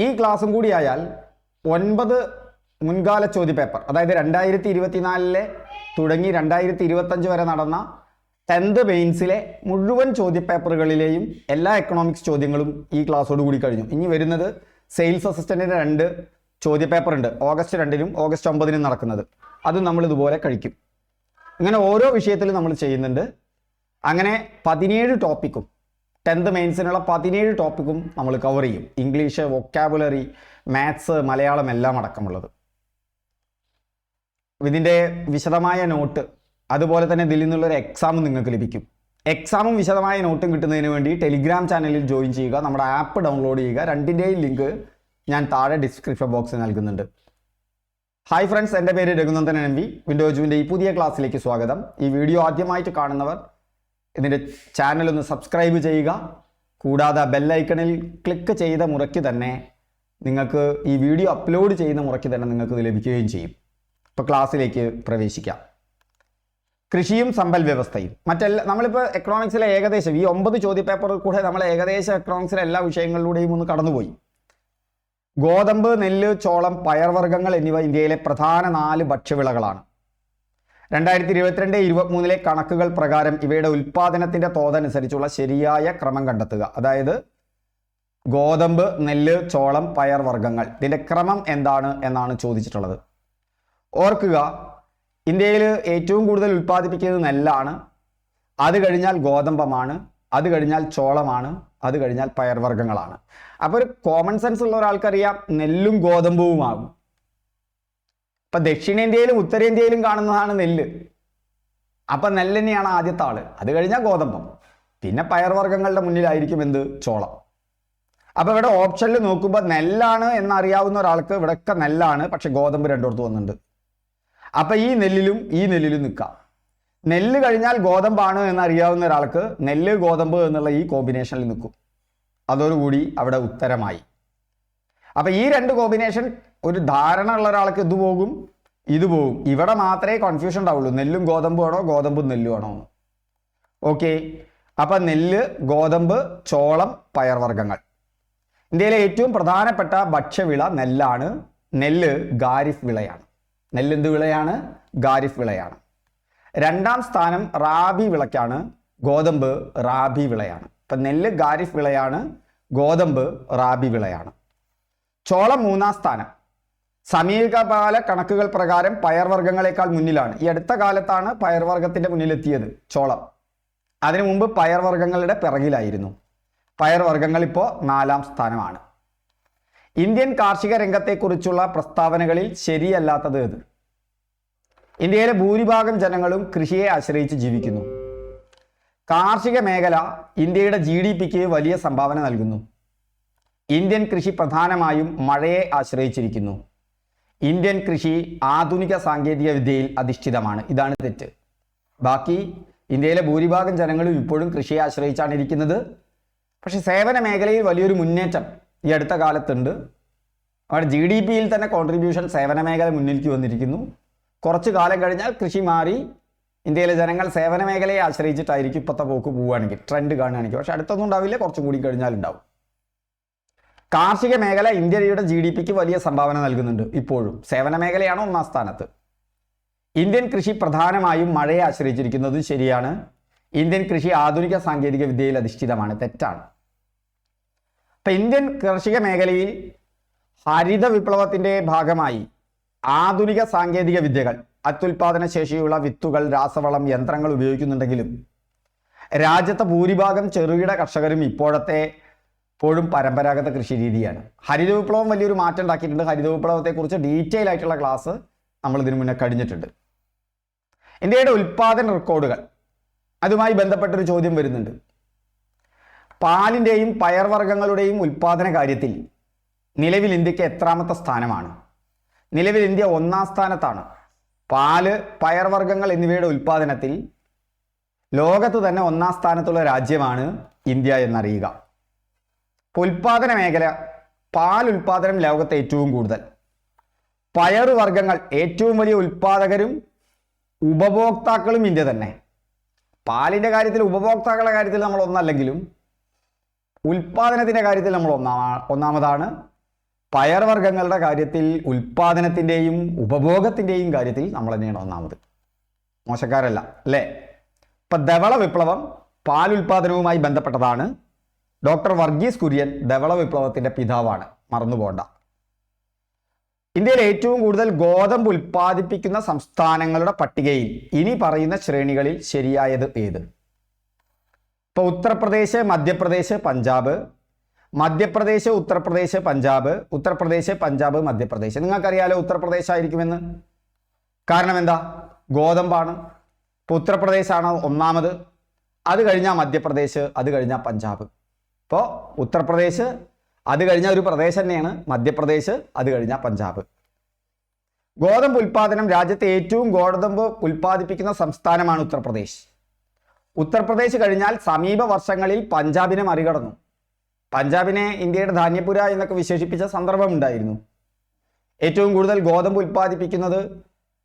ഈ ക്ലാസ്സും കൂടി ആയാൽ 9 മുൻകാല ചോദ്യപേപ്പർ, അതായത് 2024 തുടങ്ങി 2025 വരെ നടന്ന 10th മെയിൻസിലെ മുഴുവൻ ചോദ്യപേപ്പറുകളിലെയും എല്ലാ എക്കണോമിക്സ് ചോദ്യങ്ങളും ഈ ക്ലാസ്സോട് കൂടി കഴിഞ്ഞു. ഇനി വരുന്നത് സെയിൽസ് അസിസ്റ്റന്റിന്റെ 2 ചോദ്യപേപ്പർ ഉണ്ട്, August 2-നും August 9-നും നടക്കുന്നത്. അതും നമ്മൾ ഇതുപോലെ കഴിക്കും. ഇങ്ങനെ ഓരോ വിഷയത്തിലും നമ്മൾ ചെയ്യുന്നുണ്ട്. അങ്ങനെ 17 ടോപ്പിക്കും 10th മെയിൻസിനുള്ള 17 ടോപ്പിക്കും നമ്മൾ കവർ ചെയ്യും. ഇംഗ്ലീഷ്, വൊക്കാബുലറി, മാത്സ്, മലയാളം എല്ലാം അടക്കമുള്ളത്. ഇതിൻ്റെ വിശദമായ നോട്ട്, അതുപോലെ തന്നെ ഇതിൽ നിന്നുള്ളൊരു എക്സാമും നിങ്ങൾക്ക് ലഭിക്കും. എക്സാമും വിശദമായ നോട്ടും കിട്ടുന്നതിന് വേണ്ടി ടെലിഗ്രാം ചാനലിൽ ജോയിൻ ചെയ്യുക, നമ്മുടെ ആപ്പ് ഡൗൺലോഡ് ചെയ്യുക. രണ്ടിൻ്റെയും ലിങ്ക് ഞാൻ താഴെ ഡിസ്ക്രിപ്ഷൻ ബോക്സിൽ നൽകുന്നുണ്ട്. ഹായ് ഫ്രണ്ട്സ്, എൻ്റെ പേര് രഘുനന്ദൻ MV. വിൻഡോജുവിൻ്റെ ഈ പുതിയ ക്ലാസ്സിലേക്ക് സ്വാഗതം. ഈ വീഡിയോ ആദ്യമായിട്ട് കാണുന്നവർ ഇതിൻ്റെ ചാനൽ ഒന്ന് സബ്സ്ക്രൈബ് ചെയ്യുക. കൂടാതെ ബെല്ലൈക്കണിൽ ക്ലിക്ക് ചെയ്ത മുറയ്ക്ക് തന്നെ നിങ്ങൾക്ക് ഈ വീഡിയോ അപ്ലോഡ് ചെയ്യുന്ന മുറയ്ക്ക് തന്നെ നിങ്ങൾക്ക് ഇത് ലഭിക്കുകയും ചെയ്യും. ഇപ്പോൾ ക്ലാസ്സിലേക്ക് പ്രവേശിക്കാം. കൃഷിയും സമ്പൽ വ്യവസ്ഥയും നമ്മളിപ്പോൾ എക്കണോമിക്സിലെ ഏകദേശം ഈ 9 ചോദ്യപേപ്പർ കൂടെ നമ്മൾ ഏകദേശം എക്കണോമിക്സിലെ എല്ലാ വിഷയങ്ങളിലൂടെയും ഒന്ന് കടന്നുപോയി. ഗോതമ്പ്, നെല്ല്, ചോളം, പയർവർഗ്ഗങ്ങൾ എന്നിവ ഇന്ത്യയിലെ പ്രധാന 4 ഭക്ഷ്യവിളകളാണ്. 2022-23 കണക്കുകൾ പ്രകാരം ഇവയുടെ ഉൽപ്പാദനത്തിന്റെ തോതനുസരിച്ചുള്ള ശരിയായ ക്രമം കണ്ടെത്തുക. അതായത് ഗോതമ്പ്, നെല്ല്, ചോളം, പയർവർഗ്ഗങ്ങൾ, ഇതിന്റെ ക്രമം എന്താണ് എന്നാണ് ചോദിച്ചിട്ടുള്ളത്. ഓർക്കുക, ഇന്ത്യയിൽ ഏറ്റവും കൂടുതൽ ഉൽപ്പാദിപ്പിക്കുന്നത് നെല്ലാണ്, അത് കഴിഞ്ഞാൽ ഗോതമ്പമാണ്, അത് കഴിഞ്ഞാൽ ചോളമാണ്, അത് കഴിഞ്ഞാൽ പയർവർഗ്ഗങ്ങളാണ്. അപ്പോൾ ഒരു കോമൺ സെൻസ് ഉള്ള ഒരാൾക്കറിയാം നെല്ലും ഗോതമ്പുമാകും. ഇപ്പൊ ദക്ഷിണേന്ത്യയിലും ഉത്തരേന്ത്യയിലും കാണുന്നതാണ് നെല്ല്. അപ്പൊ നെല്ല് തന്നെയാണ് ആദ്യത്തെ ആള്, അത് കഴിഞ്ഞാൽ ഗോതമ്പം, പിന്നെ പയർവർഗ്ഗങ്ങളുടെ മുന്നിലായിരിക്കും എന്ത്, ചോളം. അപ്പൊ ഇവിടെ ഓപ്ഷനിൽ നോക്കുമ്പോൾ നെല്ലാണ് എന്നറിയാവുന്ന ഒരാൾക്ക് ഇവിടെയൊക്കെ നെല്ലാണ്, പക്ഷെ ഗോതമ്പ് രണ്ടിടത്ത് വന്നിട്ടുണ്ട്. അപ്പൊ ഈ നെല്ലിലും നിൽക്കാം. നെല്ല് കഴിഞ്ഞാൽ ഗോതമ്പാണ് എന്നറിയാവുന്ന ഒരാൾക്ക് നെല്ല് ഗോതമ്പ് എന്നുള്ള ഈ കോമ്പിനേഷനിൽ നിൽക്കും. അതോടുകൂടി അവിടെ ഉത്തരമായി. അപ്പൊ ഈ 2 കോമ്പിനേഷൻ ഒരു ധാരണ ഉള്ള ഒരാൾക്ക് ഇത് പോകും, ഇത് പോകും. ഇവിടെ മാത്രമേ കൺഫ്യൂഷൻ ഉണ്ടാവുള്ളൂ, നെല്ലും ഗോതമ്പും ആണോ, ഗോതമ്പും നെല്ലും ആണോ എന്ന്. ഓക്കെ, അപ്പൊ നെല്ല്, ഗോതമ്പ്, ചോളം, പയർവർഗ്ഗങ്ങൾ. ഇന്ത്യയിലെ ഏറ്റവും പ്രധാനപ്പെട്ട ഭക്ഷ്യവിള നെല്ലാണ്. നെല്ല് ഖാരിഫ് വിളയാണ്. നെല്ല് എന്ത് വിളയാണ്? ഖാരിഫ് വിളയാണ്. 2ാം സ്ഥാനം റാബി വിളയ്ക്കാണ്. ഗോതമ്പ് റാബി വിളയാണ്. ഇപ്പം നെല്ല് ഖാരിഫ് വിളയാണ്, ഗോതമ്പ് റാബി വിളയാണ്. ചോളം 3ാം സ്ഥാനം. സമീപകാല കണക്കുകൾ പ്രകാരം പയർവർഗ്ഗങ്ങളെക്കാൾ മുന്നിലാണ്. ഈ അടുത്ത കാലത്താണ് പയർവർഗ്ഗത്തിന്റെ മുന്നിലെത്തിയത് ചോളം. അതിനു മുമ്പ് പയർവർഗ്ഗങ്ങളുടെ പിറകിലായിരുന്നു. പയർവർഗ്ഗങ്ങൾ ഇപ്പോൾ 4ാം സ്ഥാനമാണ്. ഇന്ത്യൻ കാർഷിക രംഗത്തെക്കുറിച്ചുള്ള പ്രസ്താവനകളിൽ ശരിയല്ലാത്തത് ഏത്? ഇന്ത്യയിലെ ഭൂരിഭാഗം ജനങ്ങളും കൃഷിയെ ആശ്രയിച്ച് ജീവിക്കുന്നു. കാർഷിക മേഖല ഇന്ത്യയുടെ GDPക്ക് വലിയ സംഭാവന നൽകുന്നു. ഇന്ത്യൻ കൃഷി പ്രധാനമായും മഴയെ ആശ്രയിച്ചിരിക്കുന്നു. ഇന്ത്യൻ കൃഷി ആധുനിക സാങ്കേതിക വിദ്യയിൽ അധിഷ്ഠിതമാണ്. ഇതാണ് തെറ്റ്. ബാക്കി ഇന്ത്യയിലെ ഭൂരിഭാഗം ജനങ്ങളും ഇപ്പോഴും കൃഷിയെ ആശ്രയിച്ചാണ് ഇരിക്കുന്നത്. പക്ഷെ സേവന മേഖലയിൽ വലിയൊരു മുന്നേറ്റം ഈ അടുത്ത കാലത്തുണ്ട്. അവിടെ GDPയിൽ തന്നെ കോൺട്രിബ്യൂഷൻ സേവന മേഖല മുന്നിലേക്ക് വന്നിരിക്കുന്നു. കുറച്ച് കാലം കഴിഞ്ഞാൽ കൃഷി മാറി ഇന്ത്യയിലെ ജനങ്ങൾ സേവന മേഖലയെ ആശ്രയിച്ചിട്ടായിരിക്കും ഇപ്പോഴത്തെ പോക്ക് പോവുകയാണെങ്കിൽ, ട്രെൻഡ് കാണുകയാണെങ്കിൽ. പക്ഷെ അടുത്തൊന്നും ഉണ്ടാവില്ല, കുറച്ചും കൂടി കഴിഞ്ഞാൽ ഉണ്ടാവും. കാർഷിക മേഖല ഇന്ത്യയുടെ GDPക്ക് വലിയ സംഭാവന നൽകുന്നുണ്ട്. ഇപ്പോഴും സേവന മേഖലയാണ് 1ാം സ്ഥാനത്ത്. ഇന്ത്യൻ കൃഷി പ്രധാനമായും മഴയെ ആശ്രയിച്ചിരിക്കുന്നത് ശരിയാണ്. ഇന്ത്യൻ കൃഷി ആധുനിക സാങ്കേതിക വിദ്യയിൽ അധിഷ്ഠിതമാണ്. തെറ്റാണ്. ഇപ്പൊ ഇന്ത്യൻ കാർഷിക മേഖലയിൽ ഹരിത വിപ്ലവത്തിന്റെ ഭാഗമായി ആധുനിക സാങ്കേതിക വിദ്യകൾ, അത്യുൽപാദന ശേഷിയുള്ള വിത്തുകൾ, രാസവളം, യന്ത്രങ്ങൾ ഉപയോഗിക്കുന്നുണ്ടെങ്കിലും രാജ്യത്തെ ഭൂരിഭാഗം ചെറുകിട കർഷകരും ഇപ്പോഴും പരമ്പരാഗത കൃഷി രീതിയാണ്. ഹരിത വിപ്ലവം വലിയൊരു മാറ്റം ഉണ്ടാക്കിയിട്ടുണ്ട്. ഹരിത വിപ്ലവത്തെക്കുറിച്ച് ഡീറ്റെയിൽ ആയിട്ടുള്ള ക്ലാസ് നമ്മൾ ഇതിനു മുന്നേ കഴിഞ്ഞിട്ടുണ്ട്. ഇന്ത്യയുടെ ഉൽപാദന റെക്കോർഡുകൾ, അതുമായി ബന്ധപ്പെട്ടൊരു ചോദ്യം വരുന്നുണ്ട്. പാലിൻ്റെയും പയർവർഗ്ഗങ്ങളുടെയും ഉൽപാദന കാര്യത്തിൽ നിലവിൽ ഇന്ത്യക്ക് എത്രാമത്തെ സ്ഥാനമാണ്? നിലവിൽ ഇന്ത്യ 1ാം സ്ഥാനത്താണ്. പാല്, പയർവർഗ്ഗങ്ങൾ എന്നിവയുടെ ഉൽപാദനത്തിൽ ലോകത്ത് തന്നെ 1ാം സ്ഥാനത്തുള്ള രാജ്യമാണ് ഇന്ത്യ എന്നറിയുക. ഉൽപാദന മേഖല, പാൽ ഉൽപാദനം ലോകത്തെ ഏറ്റവും കൂടുതൽ. പയറുവർഗ്ഗങ്ങൾ ഏറ്റവും വലിയ ഉൽപാദകരും ഉപഭോക്താക്കളും ഇന്ത്യ തന്നെ. പാലിൻ്റെ കാര്യത്തിൽ, ഉപഭോക്താക്കളുടെ കാര്യത്തിൽ നമ്മൾ ഒന്നല്ലെങ്കിലും ഉൽപാദനത്തിൻ്റെ കാര്യത്തിൽ നമ്മൾ ഒന്നാമതാണ്. പയർവർഗ്ഗങ്ങളുടെ കാര്യത്തിൽ ഉൽപാദനത്തിൻ്റെയും ഉപഭോഗത്തിൻ്റെയും കാര്യത്തിൽ നമ്മൾ തന്നെയാണ് ഒന്നാമത്. മോശക്കാരല്ല അല്ലേ? ഇപ്പം ധവള വിപ്ലവം പാലുൽപാദനവുമായി ബന്ധപ്പെട്ടതാണ്. ഡോക്ടർ വർഗീസ് കുര്യൻ ധവള വിപ്ലവത്തിൻ്റെ പിതാവാണ്, മറന്നുപോണ്ട. ഇന്ത്യയിൽ ഏറ്റവും കൂടുതൽ ഗോതമ്പ് ഉൽപ്പാദിപ്പിക്കുന്ന സംസ്ഥാനങ്ങളുടെ പട്ടികയിൽ ഇനി പറയുന്ന ശ്രേണികളിൽ ശരിയായത് ഏത്? ഇപ്പോൾ ഉത്തർപ്രദേശ്, മധ്യപ്രദേശ്, പഞ്ചാബ്. മധ്യപ്രദേശ്, ഉത്തർപ്രദേശ്, പഞ്ചാബ്. ഉത്തർപ്രദേശ്, പഞ്ചാബ്, മധ്യപ്രദേശ്. നിങ്ങൾക്കറിയാലോ ഉത്തർപ്രദേശ് ആയിരിക്കുമെന്ന്. കാരണം എന്താ? ഗോതമ്പാണ്. ഇപ്പോൾ ഉത്തർപ്രദേശാണ് ഒന്നാമത്, അത് കഴിഞ്ഞാൽ മധ്യപ്രദേശ്, അത് കഴിഞ്ഞാൽ പഞ്ചാബ്. ഇപ്പോൾ ഉത്തർപ്രദേശ് അത് കഴിഞ്ഞ ഒരു പ്രദേശം തന്നെയാണ് മധ്യപ്രദേശ്, അത് കഴിഞ്ഞാൽ പഞ്ചാബ്. ഗോതമ്പ് ഉൽപ്പാദനം രാജ്യത്തെ ഏറ്റവും ഗോതമ്പ് ഉൽപ്പാദിപ്പിക്കുന്ന സംസ്ഥാനമാണ് ഉത്തർപ്രദേശ്. ഉത്തർപ്രദേശ് കഴിഞ്ഞാൽ സമീപ വർഷങ്ങളിൽ പഞ്ചാബിനെ മറികടന്നു. പഞ്ചാബിനെ ഇന്ത്യയുടെ ധാന്യപുര എന്നൊക്കെ വിശേഷിപ്പിച്ച സന്ദർഭം ഉണ്ടായിരുന്നു. ഏറ്റവും കൂടുതൽ ഗോതമ്പ് ഉൽപ്പാദിപ്പിക്കുന്നത്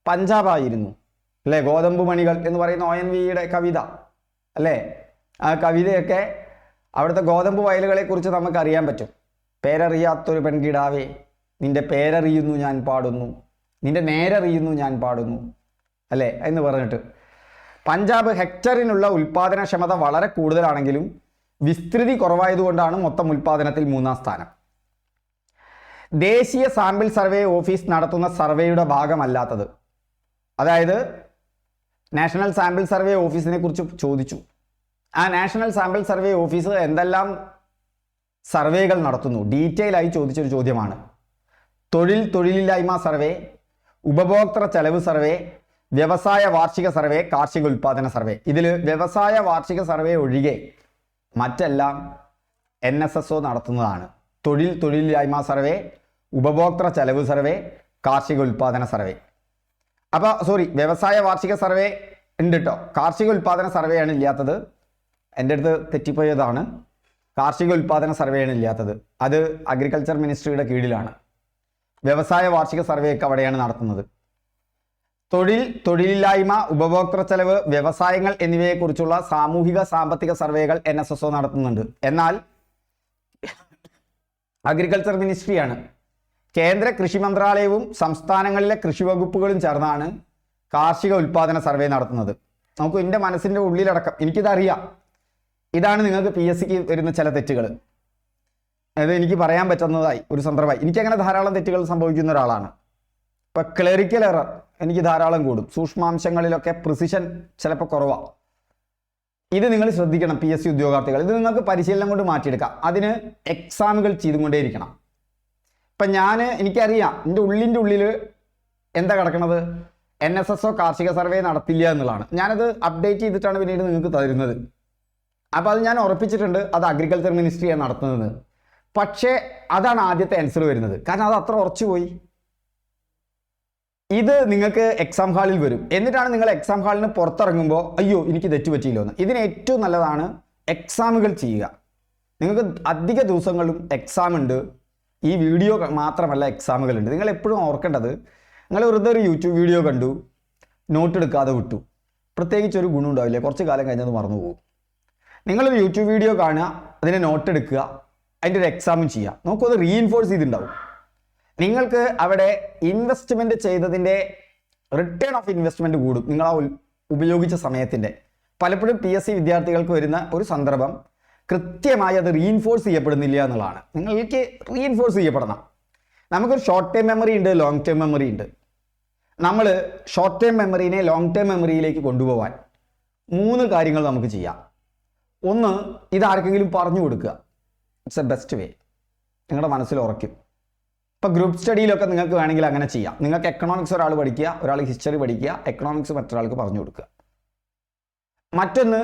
പഞ്ചാബായിരുന്നു അല്ലേ? ഗോതമ്പ് മണികൾ എന്ന് പറയുന്ന ONVയുടെ കവിത അല്ലേ? ആ കവിതയൊക്കെ അവിടുത്തെ ഗോതമ്പ് വയലുകളെ കുറിച്ച് നമുക്ക് അറിയാൻ പറ്റും. പേരറിയാത്തൊരു പെൺകിടാവേ, നിന്റെ പേരറിയുന്നു ഞാൻ പാടുന്നു, നിന്റെ നേരറിയുന്നു ഞാൻ പാടുന്നു അല്ലേ എന്ന് പറഞ്ഞിട്ട്. പഞ്ചാബ് ഹെക്ടറിനുള്ള ഉൽപ്പാദനക്ഷമത വളരെ കൂടുതലാണെങ്കിലും വിസ്തൃതി കുറവായതുകൊണ്ടാണ് മൊത്തം ഉൽപ്പാദനത്തിൽ 3-ാം സ്ഥാനം. ദേശീയ സാമ്പിൾ സർവേ ഓഫീസ് നടത്തുന്ന സർവേയുടെ ഭാഗമല്ലാത്തത്, അതായത് നാഷണൽ സാമ്പിൾ സർവേ ഓഫീസിനെ കുറിച്ച് ചോദിച്ചു. ആ നാഷണൽ സാമ്പിൾ സർവേ ഓഫീസ് എന്തെല്ലാം സർവേകൾ നടത്തുന്നു? ഡീറ്റെയിൽ ആയി ചോദിച്ചൊരു ചോദ്യമാണ്. തൊഴിലില്ലായ്മ സർവേ, ഉപഭോക്തൃ ചെലവ് സർവേ, വ്യവസായ വാർഷിക സർവേ, കാർഷിക ഉൽപ്പാദന സർവേ. ഇതിൽ വ്യവസായ വാർഷിക സർവേ ഒഴികെ മറ്റെല്ലാം NSSO നടത്തുന്നതാണ്. തൊഴിലില്ലായ്മ സർവേ, ഉപഭോക്തൃ ചെലവ് സർവേ, കാർഷിക ഉൽപ്പാദന സർവേ. അപ്പോൾ വ്യവസായ വാർഷിക സർവേ ഉണ്ട് കേട്ടോ, കാർഷിക ഉൽപ്പാദന സർവേ ആണ് ഇല്ലാത്തത്. എൻ്റെ അടുത്ത് തെറ്റിപ്പോയതാണ്. കാർഷിക ഉൽപ്പാദന സർവേ ആണ് ഇല്ലാത്തത്. അത് അഗ്രികൾച്ചർ മിനിസ്ട്രിയുടെ കീഴിലാണ്. വ്യവസായ വാർഷിക സർവേ ഒക്കെ അവിടെയാണ് നടത്തുന്നത്. തൊഴിലില്ലായ്മ, ഉപഭോക്തൃ ചെലവ്, വ്യവസായങ്ങൾ എന്നിവയെക്കുറിച്ചുള്ള സാമൂഹിക സാമ്പത്തിക സർവേകൾ NSSO നടത്തുന്നുണ്ട്. എന്നാൽ അഗ്രികൾച്ചർ മിനിസ്ട്രിയാണ്, കേന്ദ്ര കൃഷി മന്ത്രാലയവും സംസ്ഥാനങ്ങളിലെ കൃഷി വകുപ്പുകളും ചേർന്നാണ് കാർഷിക ഉൽപ്പാദന സർവേ നടത്തുന്നത്. നമുക്ക് എൻ്റെ മനസ്സിൻ്റെ ഉള്ളിലടക്കം എനിക്കിതറിയാം. ഇതാണ് നിങ്ങൾക്ക് PSCക്ക് വരുന്ന ചില തെറ്റുകൾ. അത് എനിക്ക് പറയാൻ പറ്റുന്നതായി ഒരു സന്ദർഭമായി. എനിക്കങ്ങനെ ധാരാളം തെറ്റുകൾ സംഭവിക്കുന്ന ഒരാളാണ്. ഇപ്പം ക്ലറിക്കൽ എറർ എനിക്ക് ധാരാളം കൂടും. സൂക്ഷ്മാംശങ്ങളിലൊക്കെ പ്രിസിഷൻ ചിലപ്പോൾ കുറവാണ്. ഇത് നിങ്ങൾ ശ്രദ്ധിക്കണം PSC ഉദ്യോഗാർത്ഥികൾ. ഇത് നിങ്ങൾക്ക് പരിശീലനം കൊണ്ട് മാറ്റിയെടുക്കാം. അതിന് എക്സാമുകൾ ചെയ്തുകൊണ്ടേയിരിക്കണം. ഇപ്പം എനിക്കറിയാം എൻ്റെ ഉള്ളിൽ എന്താ കിടക്കണത്, NSSO കാർഷിക സർവേ നടത്തില്ല എന്നുള്ളതാണ്. ഞാനത് അപ്ഡേറ്റ് ചെയ്തിട്ടാണ് പിന്നീട് നിങ്ങൾക്ക് തരുന്നത്. അപ്പോൾ അത് ഞാൻ ഉറപ്പിച്ചിട്ടുണ്ട്, അത് അഗ്രികൾച്ചർ മിനിസ്ട്രിയാണ് നടത്തുന്നത്. പക്ഷേ അതാണ് ആദ്യത്തെ ആൻസർ വരുന്നത്, കാരണം അത് അത്ര ഉറച്ചു പോയി. ഇത് നിങ്ങൾക്ക് എക്സാം ഹാളിൽ വരും. എന്നിട്ടാണ് നിങ്ങൾ എക്സാം ഹാളിന് പുറത്തിറങ്ങുമ്പോൾ അയ്യോ എനിക്ക് തെറ്റുപറ്റിയില്ലോ എന്ന്. ഇതിന് ഏറ്റവും നല്ലതാണ് എക്സാമുകൾ ചെയ്യുക. നിങ്ങൾക്ക് അധിക ദിവസങ്ങളും എക്സാം ഉണ്ട്. ഈ വീഡിയോ മാത്രമല്ല, എക്സാമുകളുണ്ട്. നിങ്ങൾ എപ്പോഴും ഓർക്കേണ്ടത്, നിങ്ങൾ വെറുതെ ഒരു യൂട്യൂബ് വീഡിയോ കണ്ടു, നോട്ട് എടുക്കാതെ വിട്ടു, പ്രത്യേകിച്ച് ഒരു ഗുണം ഉണ്ടാവില്ല. കുറച്ച് കാലം കഴിഞ്ഞത് മറന്നു പോകും. നിങ്ങളൊരു യൂട്യൂബ് വീഡിയോ കാണുക, അതിനെ നോട്ട് എടുക്കുക, അതിൻ്റെ ഒരു എക്സാമും ചെയ്യുക. നമുക്കത് റീഇൻഫോഴ്സ് ചെയ്തിട്ടുണ്ടാവും. നിങ്ങൾക്ക് അവിടെ ഇൻവെസ്റ്റ്മെൻറ്റ് ചെയ്തതിൻ്റെ റിട്ടേൺ ഓഫ് ഇൻവെസ്റ്റ്മെൻറ്റ് കൂടും. നിങ്ങൾ ആ ഉപയോഗിച്ച സമയത്തിൻ്റെ. പലപ്പോഴും PSC വിദ്യാർത്ഥികൾക്ക് വരുന്ന ഒരു സന്ദർഭം കൃത്യമായി അത് റീഇൻഫോഴ്സ് ചെയ്യപ്പെടുന്നില്ല എന്നുള്ളതാണ്. നിങ്ങൾക്ക് റീഇൻഫോഴ്സ് ചെയ്യപ്പെടണം. നമുക്കൊരു ഷോർട്ട് ടേം മെമ്മറി ഉണ്ട്, ലോങ് ടേം മെമ്മറി ഉണ്ട്. നമ്മൾ ഷോർട്ട് ടേം മെമ്മറീനെ ലോങ് ടേം മെമ്മറിയിലേക്ക് കൊണ്ടുപോകാൻ 3 കാര്യങ്ങൾ നമുക്ക് ചെയ്യാം. ഒന്ന്, ഇതാർക്കെങ്കിലും പറഞ്ഞു കൊടുക്കുക. It's A best way. നിങ്ങളുടെ മനസ്സിൽ ഉറയ്ക്കും. ഇപ്പോൾ ഗ്രൂപ്പ് സ്റ്റഡിയിലൊക്കെ നിങ്ങൾക്ക് വേണമെങ്കിൽ അങ്ങനെ ചെയ്യാം. നിങ്ങൾക്ക് എക്കണോമിക്സ് ഒരാൾ പഠിക്കുക, ഒരാൾ ഹിസ്റ്ററി പഠിക്കുക, എക്കണോമിക്സ് മറ്റൊരാൾക്ക് പറഞ്ഞു കൊടുക്കുക. മറ്റൊന്ന്,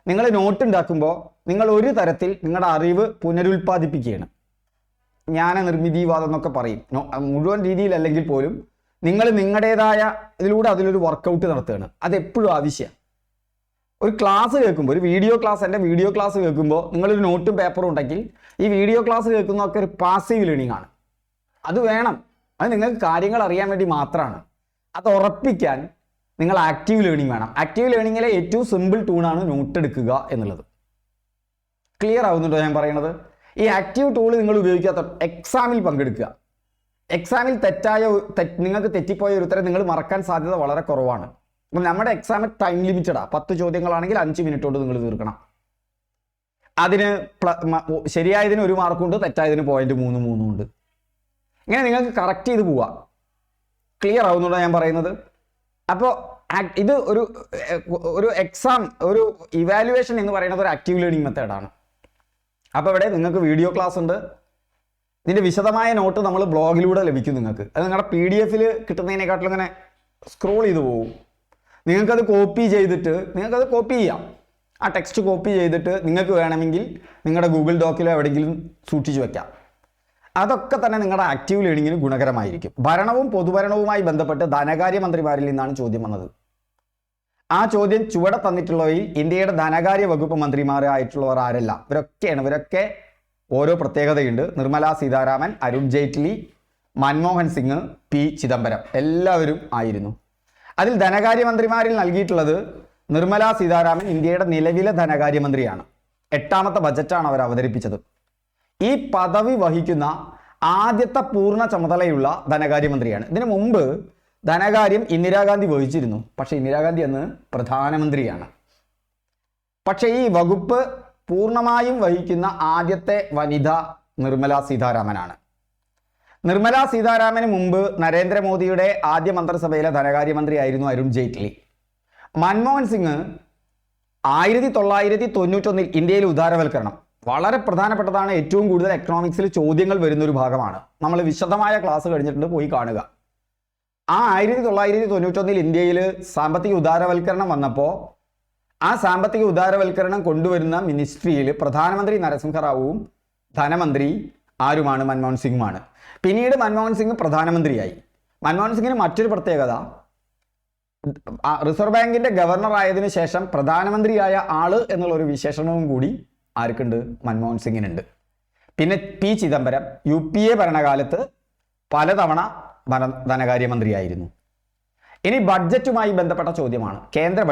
നിങ്ങൾ നോട്ട് ഉണ്ടാക്കുമ്പോൾ നിങ്ങൾ ഒരു തരത്തിൽ നിങ്ങളുടെ അറിവ് പുനരുൽപ്പാദിപ്പിക്കുകയാണ്. ജ്ഞാന നിർമ്മിതിവാദം എന്നൊക്കെ പറയും. മുഴുവൻ രീതിയിലല്ലെങ്കിൽ പോലും നിങ്ങൾ നിങ്ങളുടേതായ ഇതിലൂടെ അതിലൊരു വർക്കൗട്ട് നടത്തുകയാണ്. അതെപ്പോഴും ആവശ്യമാണ്. ഒരു ക്ലാസ് കേൾക്കുമ്പോൾ, ഒരു വീഡിയോ ക്ലാസ്, എൻ്റെ വീഡിയോ ക്ലാസ് കേൾക്കുമ്പോൾ നിങ്ങളൊരു നോട്ടും പേപ്പറും ഉണ്ടെങ്കിൽ ഈ വീഡിയോ ക്ലാസ് കേൾക്കുന്നതൊക്കെ ഒരു പാസീവ് ലേണിംഗ് ആണ്. അത് വേണം. അത് നിങ്ങൾക്ക് കാര്യങ്ങൾ അറിയാൻ വേണ്ടി മാത്രമാണ്. അത് ഉറപ്പിക്കാൻ നിങ്ങൾ ആക്റ്റീവ് ലേണിംഗ് വേണം. ആക്റ്റീവ് ലേണിങ്ങിലെ ഏറ്റവും സിമ്പിൾ ടൂളാണ് നോട്ട് എടുക്കുക എന്നുള്ളത്. ക്ലിയർ ആവുന്നുണ്ടോ ഞാൻ പറയുന്നത്? ഈ ആക്റ്റീവ് ടൂൾ നിങ്ങൾ ഉപയോഗിക്കാത്ത എക്സാമിൽ പങ്കെടുക്കുക. എക്സാമിൽ നിങ്ങൾക്ക് തെറ്റിപ്പോയ ഒരു ഉത്തരം നിങ്ങൾ മറക്കാൻ സാധ്യത വളരെ കുറവാണ്. അപ്പം നമ്മുടെ എക്സാമിൽ ടൈം ലിമിറ്റഡാണ്. 10 ചോദ്യങ്ങളാണെങ്കിൽ 5 മിനിറ്റ് കൊണ്ട് നിങ്ങൾ തീർക്കണം. അതിന് ശരിയായതിന് 1 മാർക്കുണ്ട്, തെറ്റായതിന് 0.33 ഉണ്ട്. ഇങ്ങനെ നിങ്ങൾക്ക് കറക്റ്റ് ചെയ്ത് പോവാം. ക്ലിയർ ആവുന്നുണ്ടോ ഞാൻ പറയുന്നത്? അപ്പോൾ ഇത് ഒരു എക്സാം, ഒരു ഇവാലുവേഷൻ എന്ന് പറയുന്നത് ഒരു ആക്റ്റീവ് ലേണിംഗ് മെത്തേഡാണ്. അപ്പോൾ ഇവിടെ നിങ്ങൾക്ക് വീഡിയോ ക്ലാസ് ഉണ്ട്. ഇതിൻ്റെ വിശദമായ നോട്ട് നമ്മൾ ബ്ലോഗിലൂടെ ലഭിക്കും നിങ്ങൾക്ക്. അത് നിങ്ങളുടെ PDF കിട്ടുന്നതിനെക്കാട്ടിലും ഇങ്ങനെ സ്ക്രോൾ ചെയ്ത് പോകും. നിങ്ങൾക്കത് കോപ്പി ചെയ്തിട്ട് നിങ്ങൾക്കത് കോപ്പി ചെയ്യാം. ആ ടെക്സ്റ്റ് കോപ്പി ചെയ്തിട്ട് നിങ്ങൾക്ക് വേണമെങ്കിൽ നിങ്ങളുടെ ഗൂഗിൾ ഡോക്കിലോ എവിടെയെങ്കിലും സൂക്ഷിച്ചു വയ്ക്കാം. അതൊക്കെ തന്നെ നിങ്ങളുടെ ആക്റ്റീവ് ലേണിങ്ങിന് ഗുണകരമായിരിക്കും. ഭരണവും പൊതുഭരണവുമായി ബന്ധപ്പെട്ട് ധനകാര്യമന്ത്രിമാരിൽ നിന്നാണ് ചോദ്യം വന്നത്. ആ ചോദ്യം ചുവടെ തന്നിട്ടുള്ളവയിൽ ഇന്ത്യയുടെ ധനകാര്യ വകുപ്പ് മന്ത്രിമാരായിട്ടുള്ളവർ ആരല്ല? ഇവരൊക്കെ ഓരോ പ്രത്യേകതയുണ്ട്. നിർമ്മല സീതാരാമൻ, അരുൺ ജെയ്റ്റ്ലി, മൻമോഹൻ സിംഗ്, പി ചിദംബരം എല്ലാവരും ആയിരുന്നു. അതിൽ ധനകാര്യമന്ത്രിമാരിൽ നൽകിയിട്ടുള്ളത് നിർമ്മല സീതാരാമൻ ഇന്ത്യയുടെ നിലവിലെ ധനകാര്യമന്ത്രിയാണ്. 8ാമത്തെ ബജറ്റാണ് അവർ അവതരിപ്പിച്ചത്. ഈ പദവി വഹിക്കുന്ന ആദ്യത്തെ പൂർണ്ണ ചുമതലയുള്ള ധനകാര്യമന്ത്രിയാണ്. ഇതിനു മുമ്പ് ധനകാര്യം ഇന്ദിരാഗാന്ധി വഹിച്ചിരുന്നു. പക്ഷേ ഇന്ദിരാഗാന്ധി അന്ന് പ്രധാനമന്ത്രിയാണ്. പക്ഷേ ഈ വകുപ്പ് പൂർണ്ണമായും വഹിക്കുന്ന ആദ്യത്തെ വനിത നിർമ്മല സീതാരാമനാണ്. നിർമ്മല സീതാരാമന് മുമ്പ് നരേന്ദ്രമോദിയുടെ ആദ്യ മന്ത്രിസഭയിലെ ധനകാര്യമന്ത്രിയായിരുന്നു അരുൺ ജെയ്റ്റ്ലി. മൻമോഹൻ സിംഗ് 1991 ഇന്ത്യയിൽ ഉദാരവൽക്കരണം വളരെ പ്രധാനപ്പെട്ടതാണ്. ഏറ്റവും കൂടുതൽ എക്കണോമിക്സിൽ ചോദ്യങ്ങൾ വരുന്നൊരു ഭാഗമാണ്. നമ്മൾ വിശദമായ ക്ലാസ് കഴിഞ്ഞിട്ടുണ്ട്, പോയി കാണുക. ആ 1991 ഇന്ത്യയിൽ സാമ്പത്തിക ഉദാരവൽക്കരണം വന്നപ്പോൾ ആ സാമ്പത്തിക ഉദാരവൽക്കരണം കൊണ്ടുവരുന്ന മിനിസ്ട്രിയിൽ പ്രധാനമന്ത്രി നരസിംഹറാവുവും ധനമന്ത്രി ആരുമാണ്? മൻമോഹൻ സിംഗുമാണ്. പിന്നീട് മൻമോഹൻ സിംഗ് പ്രധാനമന്ത്രിയായി. മൻമോഹൻ സിംഗിന് മറ്റൊരു പ്രത്യേകത, റിസർവ് ബാങ്കിന്റെ ഗവർണർ ആയതിനു ശേഷം പ്രധാനമന്ത്രിയായ ആള് എന്നുള്ളൊരു വിശേഷണവും കൂടി ആർക്കുണ്ട്? മൻമോഹൻ സിംഗിനുണ്ട്. പിന്നെ പി ചിദംബരം UPA ഭരണകാലത്ത് പലതവണ ധനകാര്യമന്ത്രിയായിരുന്നു. ഇനി ബഡ്ജറ്റുമായി ബന്ധപ്പെട്ട ചോദ്യമാണ്. കേന്ദ്ര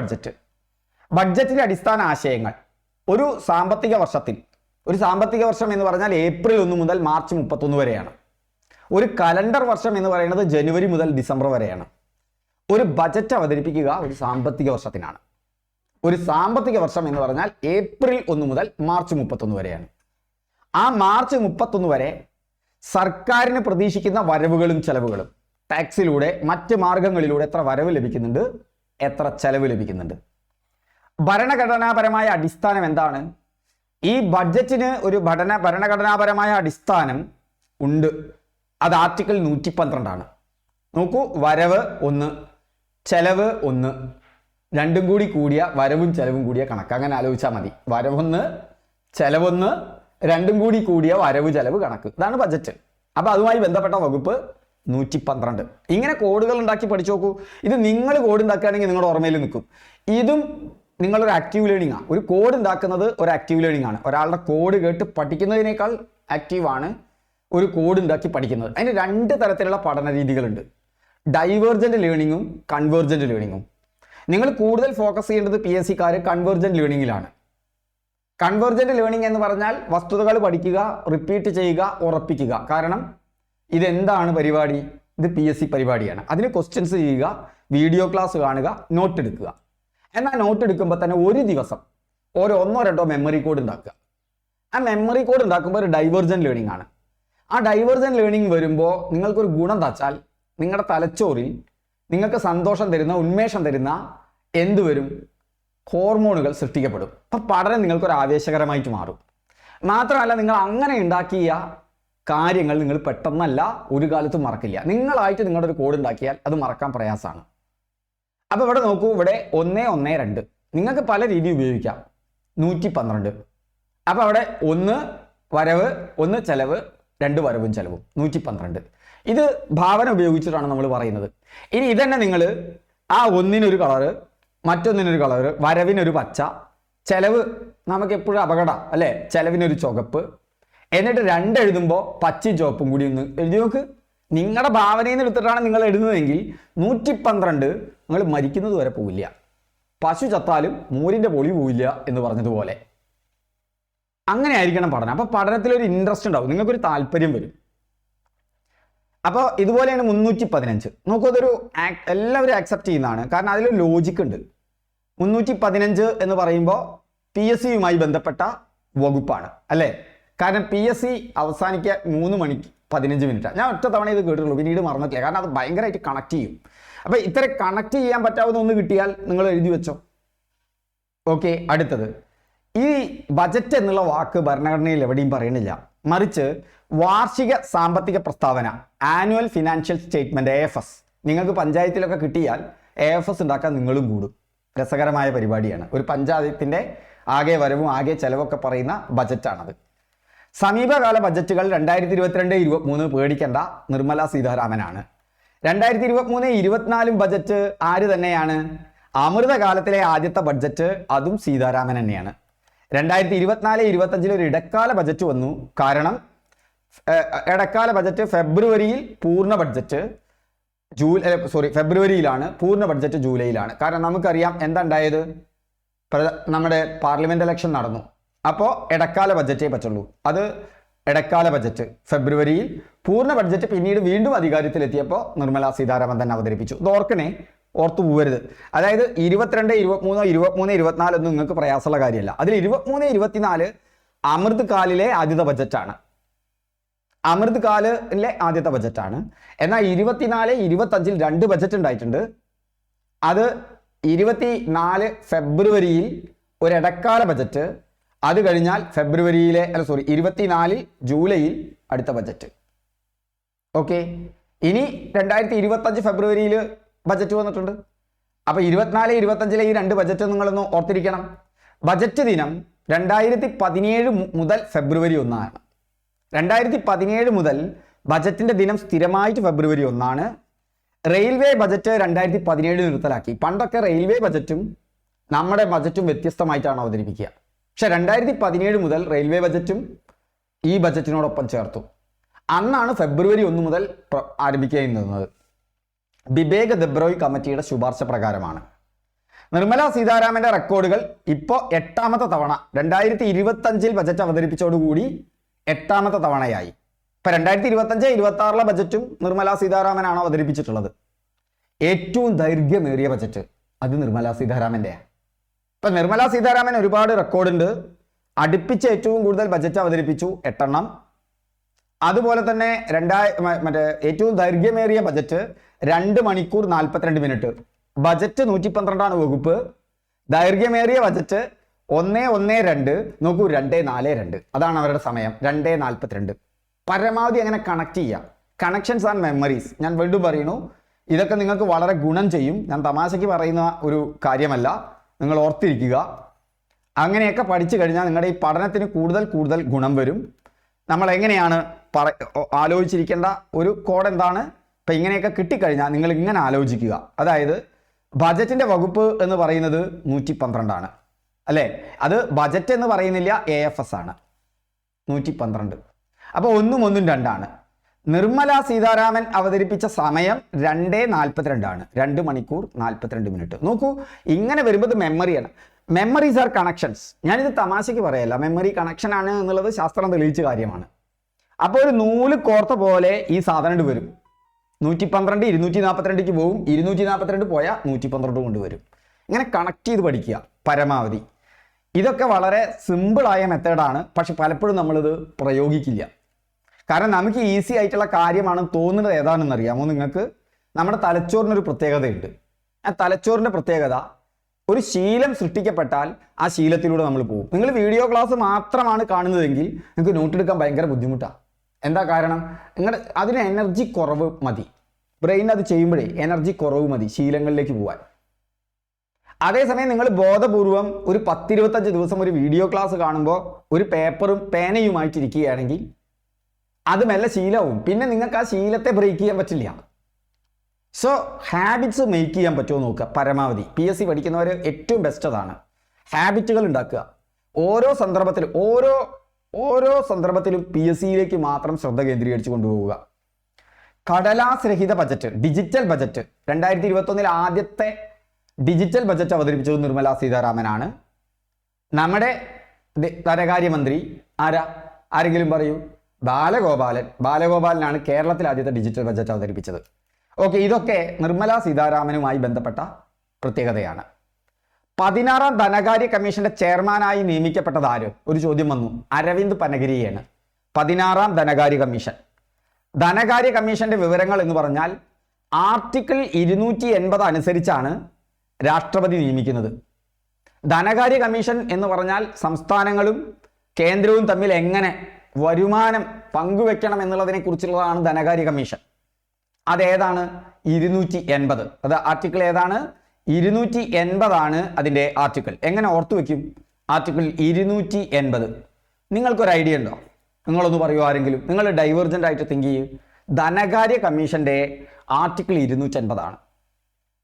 ബഡ്ജറ്റിന്റെ അടിസ്ഥാന ആശയങ്ങൾ. ഒരു സാമ്പത്തിക വർഷം എന്ന് പറഞ്ഞാൽ ഏപ്രിൽ 1 മുതൽ മാർച്ച് 31 വരെയാണ്. ഒരു കലണ്ടർ വർഷം എന്ന് പറയുന്നത് ജനുവരി മുതൽ ഡിസംബർ വരെയാണ്. ഒരു ബജറ്റ് അവതരിപ്പിക്കുക ഒരു സാമ്പത്തിക വർഷത്തിനാണ്. ഒരു സാമ്പത്തിക വർഷം എന്ന് പറഞ്ഞാൽ ഏപ്രിൽ 1 മുതൽ മാർച്ച് 31 വരെയാണ്. ആ മാർച്ച് 31 വരെ സർക്കാരിന് പ്രതീക്ഷിക്കുന്ന വരവുകളും ചെലവുകളും, ടാക്സിലൂടെ മറ്റ് മാർഗങ്ങളിലൂടെ എത്ര വരവ് ലഭിക്കുന്നുണ്ട്, എത്ര ചെലവ് ലഭിക്കുന്നുണ്ട്. ഭരണഘടനാപരമായ അടിസ്ഥാനം എന്താണ്? ഈ ബഡ്ജറ്റിന് ഒരു ഭരണഘടനാപരമായ അടിസ്ഥാനം ഉണ്ട്. അത് ആർട്ടിക്കിൾ 112 നോക്കൂ. വരവ് 1, ചെലവ് 1, രണ്ടും കൂടി കൂടിയ വരവും ചെലവും കൂടിയ കണക്ക്. അങ്ങനെ ആലോചിച്ചാൽ മതി. വരവൊന്ന്, ചെലവൊന്ന്, രണ്ടും കൂടി കൂടിയ വരവ് ചെലവ് കണക്ക്. ഇതാണ് ബജറ്റ്. അപ്പോൾ അതുമായി ബന്ധപ്പെട്ട വകുപ്പ് 112. ഇങ്ങനെ കോഡുകൾ ഉണ്ടാക്കി പഠിച്ചു നോക്കൂ. ഇത് നിങ്ങൾ കോഡ് ഉണ്ടാക്കുകയാണെങ്കിൽ നിങ്ങളുടെ ഓർമ്മയിൽ നിൽക്കും. ഇതും നിങ്ങളൊരു ആക്റ്റീവ് ലേണിംഗ് ആണ്. ഒരു കോഡ് ഉണ്ടാക്കുന്നത് ഒരു ആക്റ്റീവ് ലേണിംഗ് ആണ്. ഒരാളുടെ കോഡ് കേട്ട് പഠിക്കുന്നതിനേക്കാൾ ആക്റ്റീവാണ് ഒരു കോഡ് ഉണ്ടാക്കി പഠിക്കുന്നത്. അതിന് 2 തരത്തിലുള്ള പഠന രീതികളുണ്ട്. ഡൈവേർജന്റ് ലേണിങ്ങും കൺവേർജന്റ് ലേണിങ്ങും. നിങ്ങൾ കൂടുതൽ ഫോക്കസ് ചെയ്യേണ്ടത് PSCക്കാർ കൺവേർജന്റ് ലേണിങ്ങിലാണ്. കൺവേർജന്റ് ലേണിംഗ് എന്ന് പറഞ്ഞാൽ വസ്തുതകൾ പഠിക്കുക, റിപ്പീറ്റ് ചെയ്യുക, ഉറപ്പിക്കുക. കാരണം ഇതെന്താണ് പരിപാടി? ഇത് PSC പരിപാടിയാണ്. അതിന് ക്വസ്റ്റ്യൻസ് ചെയ്യുക, വീഡിയോ ക്ലാസ് കാണുക, നോട്ട് എടുക്കുക. എന്നാൽ നോട്ട് എടുക്കുമ്പോൾ തന്നെ ഒരു ദിവസം 1-2 മെമ്മറി കോഡ് ഉണ്ടാക്കുക. ആ മെമ്മറി കോഡ് ഉണ്ടാക്കുമ്പോൾ ഒരു ഡൈവേർജന്റ് ലേണിംഗ് ആണ്. ആ ഡൈവേർജന്റ് ലേണിംഗ് വരുമ്പോൾ നിങ്ങൾക്കൊരു ഗുണം എന്താ വെച്ചാൽ നിങ്ങളുടെ തലച്ചോറിൽ നിങ്ങൾക്ക് സന്തോഷം തരുന്ന, ഉന്മേഷം തരുന്ന എന്ത് വരും? ഹോർമോണുകൾ സൃഷ്ടിക്കപ്പെടും. അപ്പം പഠനം നിങ്ങൾക്കൊരു ആവേശകരമായിട്ട് മാറും. മാത്രമല്ല, നിങ്ങൾ അങ്ങനെ ഉണ്ടാക്കിയ കാര്യങ്ങൾ നിങ്ങൾ പെട്ടെന്നല്ല ഒരു കാലത്തും മറക്കില്ല. നിങ്ങളായിട്ട് നിങ്ങളുടെ ഒരു കോഡ് ഉണ്ടാക്കിയാൽ അത് മറക്കാൻ പ്രയാസമാണ്. അപ്പോൾ ഇവിടെ നോക്കൂ, ഇവിടെ 1-1-2 നിങ്ങൾക്ക് പല രീതി ഉപയോഗിക്കാം. 112. അപ്പോൾ അവിടെ 1 വരവ്, 1 ചെലവ്, 2 വരവും ചെലവും, 112. ഇത് ഭാവന ഉപയോഗിച്ചിട്ടാണ് നമ്മൾ പറയുന്നത്. ഇനി ഇതന്നെ നിങ്ങൾ ആ 1-നൊരു കളറ്, മറ്റൊന്നിനൊരു കളറ്, വരവിനൊരു പച്ച, ചെലവ് നമുക്ക് എപ്പോഴും അപകടം അല്ലേ, ചെലവിനൊരു ചുവപ്പ്, എന്നിട്ട് 2 എഴുതുമ്പോൾ പച്ചയും ചുവപ്പും കൂടി ഒന്ന് എഴുതി നോക്ക്. നിങ്ങളുടെ ഭാവനയിൽ നിന്ന് എടുത്തിട്ടാണ് നിങ്ങൾ എഴുതുന്നതെങ്കിൽ 112 നിങ്ങൾ മരിക്കുന്നത് വരെ പോവില്ല. പശു ചത്താലും മൂരിൻ്റെ പൊളി പോവില്ല എന്ന് പറഞ്ഞതുപോലെ അങ്ങനെ ആയിരിക്കണം പഠനം. അപ്പോൾ പഠനത്തിലൊരു ഇൻട്രസ്റ്റ് ഉണ്ടാവും, നിങ്ങൾക്കൊരു താല്പര്യം വരും. അപ്പോൾ ഇതുപോലെയാണ് 315. നോക്കൂ, അതൊരു എല്ലാവരും ആക്സെപ്റ്റ് ചെയ്യുന്നതാണ്, കാരണം അതിലൊരു ലോജിക്ക് ഉണ്ട്. 315 എന്ന് പറയുമ്പോൾ PSCയുമായി ബന്ധപ്പെട്ട വകുപ്പാണ് അല്ലേ? കാരണം PSC അവസാനിക്കുക 3:15. ഞാൻ ഒറ്റ തവണ ഇത് കേട്ടിട്ടുള്ളൂ, പിന്നീട് മറന്നിട്ടില്ല, കാരണം അത് ഭയങ്കരമായിട്ട് കണക്ട് ചെയ്യും. അപ്പോൾ ഇത്ര കണക്ട് ചെയ്യാൻ പറ്റാവുന്ന ഒന്ന് കിട്ടിയാൽ നിങ്ങൾ എഴുതി വെച്ചോ. ഓക്കെ, അടുത്തത്, ഈ ബജറ്റ് എന്നുള്ള വാക്ക് ഭരണഘടനയിൽ എവിടെയും പറയുന്നില്ല, മറിച്ച് വാർഷിക സാമ്പത്തിക പ്രസ്താവന, ആനുവൽ ഫിനാൻഷ്യൽ സ്റ്റേറ്റ്മെന്റ്, AFS. നിങ്ങൾക്ക് പഞ്ചായത്തിലൊക്കെ കിട്ടിയാൽ AFS ഉണ്ടാക്കാൻ നിങ്ങളും കൂടും. രസകരമായ പരിപാടിയാണ്. ഒരു പഞ്ചായത്തിന്റെ ആകെ വരവും ആകെ ചെലവൊക്കെ പറയുന്ന ബജറ്റാണത്. സമീപകാല ബജറ്റുകൾ 2022-23 പേടിക്കേണ്ട, നിർമ്മല സീതാരാമനാണ്. 2023-24 ബജറ്റ് ആര് തന്നെയാണ്? അമൃതകാലത്തിലെ ആദ്യത്തെ ബഡ്ജറ്റ്, അതും സീതാരാമൻ തന്നെയാണ്. 2024-25 ഒരു ഇടക്കാല ബജറ്റ് വന്നു. കാരണം ഇടക്കാല ബജറ്റ് ഫെബ്രുവരിയിൽ, പൂർണ്ണ ബഡ്ജറ്റ് ഫെബ്രുവരിയിലാണ്, പൂർണ്ണ ബഡ്ജറ്റ് ജൂലൈയിലാണ്. കാരണം നമുക്കറിയാം എന്താ ഉണ്ടായത്, നമ്മുടെ പാർലമെന്റ് ഇലക്ഷൻ നടന്നു. അപ്പോൾ ഇടക്കാല ബജറ്റേ പറ്റുള്ളൂ. അത് ഇടക്കാല ബജറ്റ് ഫെബ്രുവരിയിൽ, പൂർണ്ണ ബഡ്ജറ്റ് പിന്നീട് വീണ്ടും അധികാരത്തിലെത്തിയപ്പോൾ നിർമ്മല സീതാരാമൻ തന്നെ അവതരിപ്പിച്ചു. ഇത് ഓർക്കണേ, ഓർത്തു പോകരുത്. അതായത് 22, 23, 23, 24 ഒന്നും നിങ്ങൾക്ക് പ്രയാസമുള്ള കാര്യമല്ല. അതിൽ 23, 24 അമൃത് കാലിലെ ആദ്യത്തെ ബജറ്റാണ്. അമൃത് കാലിലെ ആദ്യത്തെ ബജറ്റാണ്. എന്നാൽ 24, 25 2 ബജറ്റ് ഉണ്ടായിട്ടുണ്ട്. അത് 24 ഫെബ്രുവരിയിൽ ഒരു ഇടക്കാല ബജറ്റ്, അത് കഴിഞ്ഞാൽ 24 ജൂലൈയിൽ അടുത്ത ബജറ്റ്. ഓക്കെ, ഇനി 2025 ഫെബ്രുവരിയിൽ ബജറ്റ് വന്നിട്ടുണ്ട്. അപ്പോൾ 24, 25 ഈ 2 ബജറ്റ് നിങ്ങളൊന്ന് ഓർത്തിരിക്കണം. ബജറ്റ് ദിനം 2017 മുതൽ ഫെബ്രുവരി 1 2017 മുതൽ ബജറ്റിന്റെ ദിനം സ്ഥിരമായിട്ട് ഫെബ്രുവരി 1. റെയിൽവേ ബജറ്റ് 2017 നിർത്തലാക്കി. പണ്ടൊക്കെ റെയിൽവേ ബജറ്റും നമ്മുടെ ബജറ്റും വ്യത്യസ്തമായിട്ടാണ് അവതരിപ്പിക്കുക. പക്ഷെ 2017 മുതൽ റെയിൽവേ ബജറ്റും ഈ ബജറ്റിനോടൊപ്പം ചേർത്തു. അന്നാണ് ഫെബ്രുവരി 1 മുതൽ ആരംഭിക്കുന്നത്. ബിബേക് ദെബ്രോയ് കമ്മിറ്റിയുടെ ശുപാർശ പ്രകാരമാണ്. നിർമ്മല സീതാരാമന്റെ റെക്കോർഡുകൾ ഇപ്പോൾ 8ാമത്തെ തവണ 2025 ബജറ്റ് അവതരിപ്പിച്ചതോടുകൂടി 8ാമത്തെ തവണയായി. ഇപ്പൊ 2025-26 ബജറ്റും നിർമ്മല സീതാരാമനാണ് അവതരിപ്പിച്ചിട്ടുള്ളത്. ഏറ്റവും ദൈർഘ്യമേറിയ ബജറ്റ് അത് നിർമ്മല സീതാരാമന്റെ. ഇപ്പൊ നിർമ്മല സീതാരാമൻ ഒരുപാട് റെക്കോർഡുണ്ട്. അടുപ്പിച്ച് ഏറ്റവും കൂടുതൽ ബജറ്റ് അവതരിപ്പിച്ചു 8 എണ്ണം. അതുപോലെ തന്നെ ഏറ്റവും ദൈർഘ്യമേറിയ ബജറ്റ് 2 മണിക്കൂർ 42 മിനിറ്റ്. ബജറ്റ് 112 വകുപ്പ്. ദൈർഘ്യമേറിയ ബജറ്റ് 1:12. നോക്കൂ, 2:42. അതാണ് അവരുടെ സമയം, 2:42. പരമാവധി അങ്ങനെ കണക്ട് ചെയ്യാം. Connections and memories. ഞാൻ വീണ്ടും പറയുന്നു, ഇതൊക്കെ നിങ്ങൾക്ക് വളരെ ഗുണം ചെയ്യും. ഞാൻ തമാശയ്ക്ക് പറയുന്ന ഒരു കാര്യമല്ല, നിങ്ങൾ ഓർത്തിരിക്കുക. അങ്ങനെയൊക്കെ പഠിച്ചു കഴിഞ്ഞാൽ നിങ്ങളുടെ ഈ പഠനത്തിന് കൂടുതൽ ഗുണം വരും. നമ്മൾ എങ്ങനെയാണ് ആലോചിച്ചിരിക്കേണ്ട ഒരു കോഡ് എന്താണ്? ഇപ്പം ഇങ്ങനെയൊക്കെ കിട്ടിക്കഴിഞ്ഞാൽ നിങ്ങൾ ഇങ്ങനെ ആലോചിക്കുക. അതായത് ബജറ്റിൻ്റെ വകുപ്പ് എന്ന് പറയുന്നത് 112 അല്ലേ? അത് ബജറ്റ് എന്ന് പറയുന്നില്ല, AFS ആണ് 112. അപ്പോൾ 1 1 2. നിർമ്മല സീതാരാമൻ അവതരിപ്പിച്ച സമയം 2:42, 2 മണിക്കൂർ 42 മിനിറ്റ്. നോക്കൂ, ഇങ്ങനെ വരുമ്പോൾ മെമ്മറിയാണ്. Memories are connections. ഞാനിത് തമാശയ്ക്ക് പറയല്ല, മെമ്മറി കണക്ഷൻ ആണ് എന്നുള്ളത് ശാസ്ത്രം തെളിയിച്ച കാര്യമാണ്. അപ്പോൾ ഒരു നൂല് കോർത്ത പോലെ ഈ സാധനം വരും. 112 242 പോവും, 242 പോയാൽ 112 കൊണ്ടുവരും. ഇങ്ങനെ കണക്ട് ചെയ്ത് പഠിക്കുക പരമാവധി. ഇതൊക്കെ വളരെ സിമ്പിളായ മെത്തേഡാണ്, പക്ഷെ പലപ്പോഴും നമ്മളിത് പ്രയോഗിക്കില്ല. കാരണം നമുക്ക് ഈസി ആയിട്ടുള്ള കാര്യമാണ് തോന്നുന്നത്. ഏതാണെന്ന് അറിയാമോ നിങ്ങൾക്ക്? നമ്മുടെ തലച്ചോറിനൊരു പ്രത്യേകതയുണ്ട്. ആ തലച്ചോറിൻ്റെ പ്രത്യേകത, ഒരു ശീലം സൃഷ്ടിക്കപ്പെട്ടാൽ ആ ശീലത്തിലൂടെ നമ്മൾ പോകും. നിങ്ങൾ വീഡിയോ ക്ലാസ് മാത്രമാണ് കാണുന്നതെങ്കിൽ നിങ്ങൾക്ക് നോട്ട് എടുക്കാൻ ഭയങ്കര ബുദ്ധിമുട്ടാണ്. എന്താ കാരണം? അതിന് എനർജി കുറവ് മതി. ബ്രെയിൻ അത് ചെയ്യുമ്പോഴേ എനർജി കുറവ് മതി ശീലങ്ങളിലേക്ക് പോകാൻ. അതേസമയം നിങ്ങൾ ബോധപൂർവം ഒരു 10-25 ദിവസം ഒരു വീഡിയോ ക്ലാസ് കാണുമ്പോൾ ഒരു പേപ്പറും പേനയുമായിട്ടിരിക്കുകയാണെങ്കിൽ അത് മെല്ലെ ശീലവും. പിന്നെ നിങ്ങൾക്ക് ആ ശീലത്തെ ബ്രേക്ക് ചെയ്യാൻ പറ്റില്ല. സോ ഹാബിറ്റ്സ് മേക്ക് ചെയ്യാൻ പറ്റുമോ നോക്കുക പരമാവധി. PSC പഠിക്കുന്നവർ ഏറ്റവും ബെസ്റ്റ് അതാണ്. ഹാബിറ്റുകൾ ഉണ്ടാക്കുക. ഓരോ സന്ദർഭത്തിലും PSCയിലേക്ക് മാത്രം ശ്രദ്ധ കേന്ദ്രീകരിച്ച് കൊണ്ടുപോവുക. കടലാസ് രഹിത ബജറ്റ്, ഡിജിറ്റൽ ബജറ്റ്. 2021 ആദ്യത്തെ ഡിജിറ്റൽ ബജറ്റ് അവതരിപ്പിച്ചത് നിർമ്മല സീതാരാമനാണ്. നമ്മുടെ ധനകാര്യമന്ത്രി ആരെങ്കിലും പറയൂ? ബാലഗോപാലനാണ് കേരളത്തിൽ ആദ്യത്തെ ഡിജിറ്റൽ ബജറ്റ് അവതരിപ്പിച്ചത്. ഓക്കെ, ഇതൊക്കെ നിർമ്മലാ സീതാരാമനുമായി ബന്ധപ്പെട്ട പ്രത്യേകതയാണ്. 16ാം ധനകാര്യ കമ്മീഷന്റെ ചെയർമാനായി നിയമിക്കപ്പെട്ടത് ആര്? ഒരു ചോദ്യം വന്നു. അരവിന്ദ് പനഗിരിയാണ് 16ാം ധനകാര്യ കമ്മീഷൻ. ധനകാര്യ കമ്മീഷന്റെ വിവരങ്ങൾ എന്ന് പറഞ്ഞാൽ ആർട്ടിക്കിൾ 280 അനുസരിച്ചാണ് രാഷ്ട്രപതി നിയമിക്കുന്നത്. ധനകാര്യ കമ്മീഷൻ എന്ന് പറഞ്ഞാൽ സംസ്ഥാനങ്ങളും കേന്ദ്രവും തമ്മിൽ എങ്ങനെ വരുമാനം പങ്കുവെക്കണം എന്നുള്ളതിനെ കുറിച്ചുള്ളതാണ് ധനകാര്യ കമ്മീഷൻ. അതേതാണ്? 280. അത് ആർട്ടിക്കിൾ ഏതാണ്? 280 ആണ് അതിൻ്റെ ആർട്ടിക്കിൾ. എങ്ങനെ ഓർത്തു വെക്കും? ആർട്ടിക്കിൾ 280. നിങ്ങൾക്കൊരു ഐഡിയ ഉണ്ടോ? നിങ്ങളൊന്ന് പറയൂ ആരെങ്കിലും. നിങ്ങൾ ഡൈവേർജൻ്റ് ആയിട്ട് തിങ്ക് ചെയ്യും. ധനകാര്യ കമ്മീഷൻ്റെ ആർട്ടിക്കിൾ 280 ആണ്.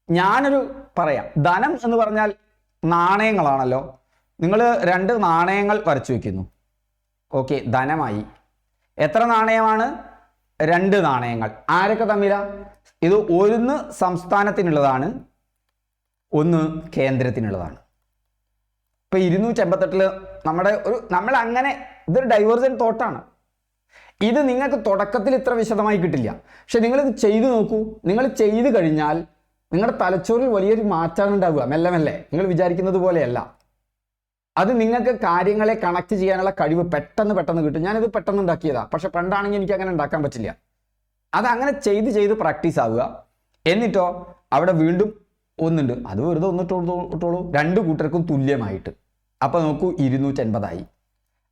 ഞാനൊരു പറയാം. ധനം എന്ന് പറഞ്ഞാൽ നാണയങ്ങളാണല്ലോ. നിങ്ങൾ 2 നാണയങ്ങൾ വരച്ചു വയ്ക്കുന്നു. ഓക്കെ, ധനമായി. എത്ര നാണയമാണ്? 2 നാണയങ്ങൾ. ആരൊക്കെ തമ്മിലാ? ഇത് ഒന്ന് സംസ്ഥാനത്തിനുള്ളതാണ്, ഒന്ന് കേന്ദ്രത്തിനുള്ളതാണ്. ഇപ്പം 288 നമ്മൾ അങ്ങനെ ഇതൊരു ഡൈവേർജൻ്റ് തോട്ടാണ്. ഇത് നിങ്ങൾക്ക് തുടക്കത്തിൽ ഇത്ര വിശദമായി കിട്ടില്ല. പക്ഷെ നിങ്ങളിത് ചെയ്തു നോക്കൂ. നിങ്ങൾ ചെയ്തു കഴിഞ്ഞാൽ നിങ്ങളുടെ തലച്ചോറിൽ വലിയൊരു മാറ്റമാണ് ഉണ്ടാവുക. മെല്ലെ മെല്ലെ, നിങ്ങൾ വിചാരിക്കുന്നത് പോലെയല്ല. അത് നിങ്ങൾക്ക് കാര്യങ്ങളെ കണക്ട് ചെയ്യാനുള്ള കഴിവ് പെട്ടെന്ന് കിട്ടും. ഞാനിത് പെട്ടെന്ന് ഉണ്ടാക്കിയതാണ്. പക്ഷെ പണ്ടാണെങ്കിൽ എനിക്ക് അങ്ങനെ ഉണ്ടാക്കാൻ പറ്റില്ല. അത് അങ്ങനെ ചെയ്ത് പ്രാക്ടീസ് ആവുക. എന്നിട്ടോ അവിടെ വീണ്ടും ഒന്നുണ്ട്, അത് വെറുതെ ഒന്നിട്ടോളൂ. 2 കൂട്ടർക്കും തുല്യമായിട്ട്. അപ്പോൾ നോക്കൂ, 280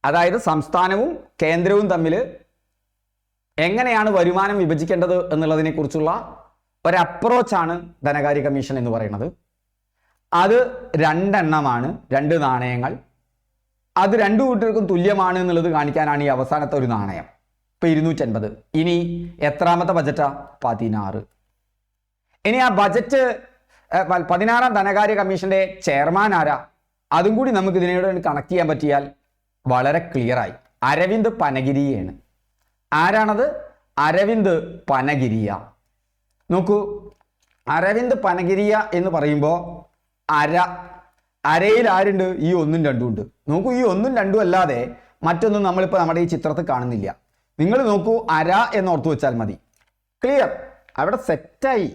അതായത് സംസ്ഥാനവും കേന്ദ്രവും തമ്മിൽ എങ്ങനെയാണ് വരുമാനം വിഭജിക്കേണ്ടത് എന്നുള്ളതിനെ കുറിച്ചുള്ള ഒരു അപ്രോച്ചാണ് ധനകാര്യ കമ്മീഷൻ എന്ന് പറയുന്നത്. അത് 2 എണ്ണമാണ്, 2 നാണയങ്ങൾ. അത് 2 കൂട്ടർക്കും തുല്യമാണ് എന്നുള്ളത് കാണിക്കാനാണ് ഈ അവസാനത്തെ ഒരു നാണയം. ഇപ്പം 280. ഇനി എത്രാമത്തെ ബജറ്റാ? 16. ഇനി ആ ബജറ്റ് 16ാം ധനകാര്യ കമ്മീഷന്റെ ചെയർമാൻ ആരാ? അതും കൂടി നമുക്ക് ഇതിനോട് കണക്ട് ചെയ്യാൻ പറ്റിയാൽ വളരെ ക്ലിയറായി. അരവിന്ദ് പനഗിരിയാണ്. ആരാണത്? അരവിന്ദ് പനഗിരിയ. നോക്കൂ, അരവിന്ദ് പനഗിരിയ എന്ന് പറയുമ്പോൾ അരയിൽ ആരുണ്ട്? ഈ 1ഉം 2ഉം ഉണ്ട്. നോക്കൂ, ഈ 1ഉം 2ഉം അല്ലാതെ മറ്റൊന്നും നമ്മളിപ്പോൾ നമ്മുടെ ഈ ചിത്രത്തിൽ കാണുന്നില്ല. നിങ്ങൾ നോക്കൂ, അര എന്ന് ഓർത്തു വെച്ചാൽ മതി. ക്ലിയർ? അവിടെ സെറ്റായി.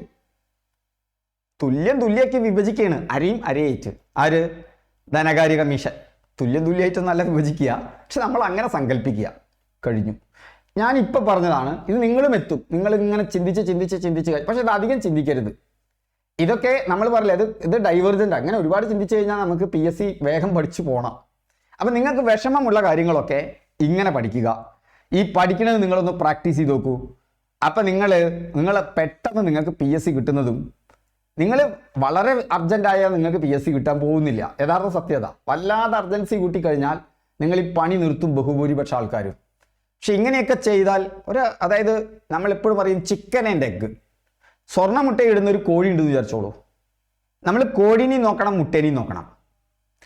തുല്യമാക്കി വിഭജിക്കുകയാണ്. അരയും അരയായിട്ട്. ആര്? ധനകാര്യ കമ്മീഷൻ. തുല്യമായിട്ട് നല്ല വിഭജിക്കുക. പക്ഷെ നമ്മൾ അങ്ങനെ സങ്കല്പിക്കുക. കഴിഞ്ഞു. ഞാനിപ്പോൾ പറഞ്ഞതാണ്. ഇത് നിങ്ങളും എത്തും. നിങ്ങൾ ഇങ്ങനെ ചിന്തിച്ച് പക്ഷെ ഇത് അധികം ചിന്തിക്കരുത്. ഇതൊക്കെ നമ്മൾ പറയില്ല, ഇത് ഡൈവേർജൻ്റ്. അങ്ങനെ ഒരുപാട് ചിന്തിച്ചു കഴിഞ്ഞാൽ നമുക്ക് PSC വേഗം പഠിച്ചു പോകണം. അപ്പം നിങ്ങൾക്ക് വിഷമമുള്ള കാര്യങ്ങളൊക്കെ ഇങ്ങനെ പഠിക്കുക. ഈ പഠിക്കുന്നത് നിങ്ങളൊന്ന് പ്രാക്ടീസ് ചെയ്ത് നോക്കൂ. അപ്പം നിങ്ങൾ പെട്ടെന്ന് നിങ്ങൾക്ക് PSC കിട്ടുന്നതും, നിങ്ങൾ വളരെ അർജൻറ്റായാൽ നിങ്ങൾക്ക് PSC കിട്ടാൻ പോകുന്നില്ല. യഥാർത്ഥ സത്യത. വല്ലാതെ അർജൻസി കൂട്ടിക്കഴിഞ്ഞാൽ നിങ്ങൾ ഈ പണി നിർത്തും ബഹുഭൂരിപക്ഷ ആൾക്കാരും. പക്ഷെ ഇങ്ങനെയൊക്കെ ചെയ്താൽ അതായത് നമ്മളെപ്പോഴും പറയും ചിക്കൻ ആൻഡ് എഗ്ഗ്. സ്വർണ്ണ മുട്ടയിടുന്ന ഒരു കോഴി ഉണ്ടെന്ന് വിചാരിച്ചോളൂ. നമ്മൾ കോഴിനെയും നോക്കണം, മുട്ടേനെയും നോക്കണം.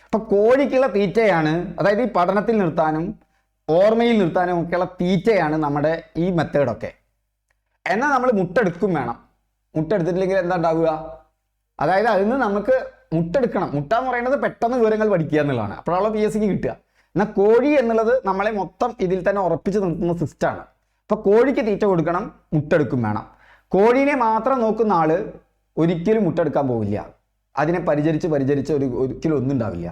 അപ്പം കോഴിക്കുള്ള തീറ്റയാണ്, അതായത് ഈ പഠനത്തിൽ നിർത്താനും ഓർമ്മയിൽ നിർത്താനും ഒക്കെയുള്ള തീറ്റയാണ് നമ്മുടെ ഈ മെത്തേഡൊക്കെ. എന്നാൽ നമ്മൾ മുട്ട എടുക്കും വേണം. മുട്ട എടുത്തിട്ടില്ലെങ്കിൽ എന്താ ഉണ്ടാവുക? അതായത് അതിന് നമുക്ക് മുട്ട എടുക്കണം. മുട്ട എന്ന് പറയുന്നത് പെട്ടെന്ന് വിവരങ്ങൾ പഠിക്കുക എന്നുള്ളതാണ്. അപ്പോഴാണ് PSCക്ക് കിട്ടുക. എന്നാൽ കോഴി എന്നുള്ളത് നമ്മളെ മൊത്തം ഇതിൽ തന്നെ ഉറപ്പിച്ച് നിർത്തുന്ന സിസ്റ്റമാണ്. അപ്പോൾ കോഴിക്ക് തീറ്റ കൊടുക്കണം, മുട്ട എടുക്കും വേണം. കോഴീനെ മാത്രം നോക്കുന്ന ആള് ഒരിക്കലും മുട്ട എടുക്കാൻ പോവില്ല. അതിനെ പരിചരിച്ച് ഒരിക്കലും ഒന്നും ഉണ്ടാവില്ല.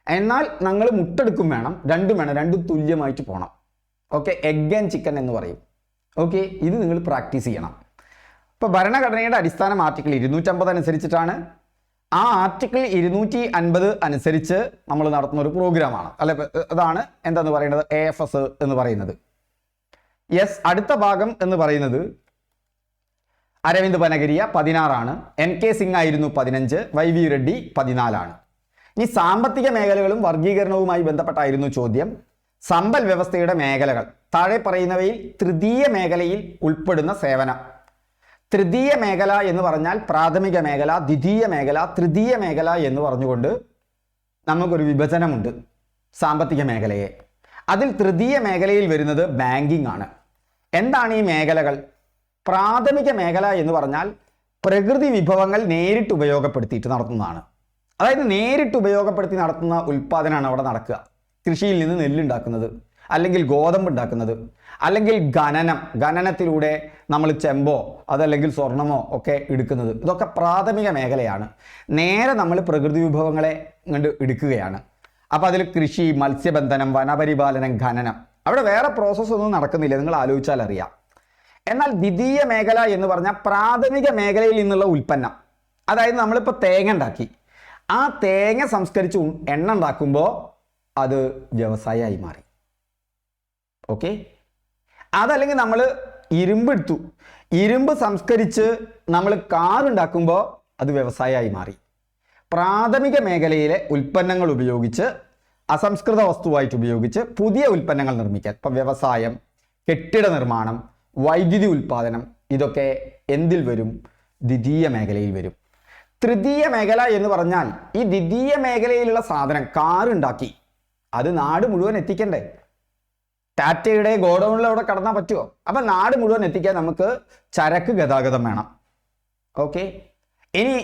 എന്നാൽ ഞങ്ങൾ മുട്ട എടുക്കും വേണം, 2 വേണം. 2 തുല്യമായിട്ട് പോകണം. ഓക്കെ, എഗ് ആൻഡ് ചിക്കൻ എന്ന് പറയും. ഓക്കെ, ഇത് നിങ്ങൾ പ്രാക്ടീസ് ചെയ്യണം. ഇപ്പോൾ ഭരണഘടനയുടെ അടിസ്ഥാനം ആർട്ടിക്കിൾ 250 അനുസരിച്ചിട്ടാണ്. ആ ആർട്ടിക്കിൾ 250 അനുസരിച്ച് നമ്മൾ നടത്തുന്ന ഒരു പ്രോഗ്രാമാണ്. അല്ലെ, അതാണ് എന്താന്ന് പറയുന്നത്? AFS എന്ന് പറയുന്നത്. യെസ്, അടുത്ത ഭാഗം എന്ന് പറയുന്നത് അരവിന്ദ് പനഗിരിയ 16 ആണ്. NK സിംഗ് ആയിരുന്നു 15, YV റെഡ്ഡി 14 ഇനി സാമ്പത്തിക മേഖലകളും വർഗീകരണവുമായി ബന്ധപ്പെട്ടായിരുന്നു ചോദ്യം. സമ്പൽ വ്യവസ്ഥയുടെ മേഖലകൾ താഴെ പറയുന്നവയിൽ തൃതീയ മേഖലയിൽ ഉൾപ്പെടുന്ന സേവനം. തൃതീയ മേഖല എന്ന് പറഞ്ഞാൽ പ്രാഥമിക മേഖല, ദ്വിതീയ മേഖല, തൃതീയ മേഖല എന്ന് പറഞ്ഞുകൊണ്ട് നമുക്കൊരു വിഭജനമുണ്ട് സാമ്പത്തിക മേഖലയെ. അതിൽ തൃതീയ മേഖലയിൽ വരുന്നത് ബാങ്കിങ് ആണ്. എന്താണ് ഈ മേഖലകൾ? പ്രാഥമിക മേഖല എന്ന് പറഞ്ഞാൽ പ്രകൃതി വിഭവങ്ങൾ നേരിട്ട് ഉപയോഗപ്പെടുത്തിയിട്ട് നടത്തുന്നതാണ്. അതായത് നേരിട്ട് ഉപയോഗപ്പെടുത്തി നടത്തുന്ന ഉൽപ്പാദനമാണ് അവിടെ നടക്കുക. കൃഷിയിൽ നിന്ന് നെല്ലുണ്ടാക്കുന്നത്, അല്ലെങ്കിൽ ഗോതമ്പ് ഉണ്ടാക്കുന്നത്, അല്ലെങ്കിൽ ഖനനത്തിലൂടെ നമ്മൾ ചെമ്പോ അതല്ലെങ്കിൽ സ്വർണമോ ഒക്കെ എടുക്കുന്നത്, ഇതൊക്കെ പ്രാഥമിക മേഖലയാണ്. നേരെ നമ്മൾ പ്രകൃതി വിഭവങ്ങളെ കണ്ട് എടുക്കുകയാണ്. അപ്പോൾ അതിൽ കൃഷി, മത്സ്യബന്ധനം, വനപരിപാലനം, ഖനനം, അവിടെ വേറെ പ്രോസസ്സ് ഒന്നും നടക്കുന്നില്ല, നിങ്ങൾ ആലോചിച്ചാൽ അറിയാം. എന്നാൽ ദ്വിതീയ മേഖല എന്ന് പറഞ്ഞാൽ പ്രാഥമിക മേഖലയിൽ നിന്നുള്ള ഉൽപ്പന്നം. അതായത് നമ്മളിപ്പോൾ തേങ്ങ ഉണ്ടാക്കി, ആ തേങ്ങ സംസ്കരിച്ച് എണ്ണ ഉണ്ടാക്കുമ്പോൾ അത് വ്യവസായമായി മാറി. ഓക്കെ. അതല്ലെങ്കിൽ നമ്മൾ ഇരുമ്പ് ഇരുമ്പ് സംസ്കരിച്ച് നമ്മൾ കാറുണ്ടാക്കുമ്പോൾ അത് വ്യവസായമായി മാറി. പ്രാഥമിക മേഖലയിലെ ഉൽപ്പന്നങ്ങൾ ഉപയോഗിച്ച് അസംസ്കൃത വസ്തുവായിട്ട് ഉപയോഗിച്ച് പുതിയ ഉൽപ്പന്നങ്ങൾ നിർമ്മിക്കാൻ, ഇപ്പം വ്യവസായം, കെട്ടിട നിർമ്മാണം, വൈദ്യുതി ഉൽപ്പാദനം, ഇതൊക്കെ എന്തിൽ വരും? ദ്വിതീയ മേഖലയിൽ വരും. തൃതീയ മേഖല എന്ന് പറഞ്ഞാൽ ഈ ദ്വിതീയ മേഖലയിലുള്ള സാധനം, കാറുണ്ടാക്കി അത് നാട് മുഴുവൻ എത്തിക്കണ്ടേ? ടാറ്റയുടെ ഗോഡൗണിലൂടെ കടന്നാൽ പറ്റുമോ? അപ്പം നാട് മുഴുവൻ എത്തിക്കാൻ നമുക്ക് ചരക്ക് ഗതാഗതം വേണം. ഓക്കെ. ഇനി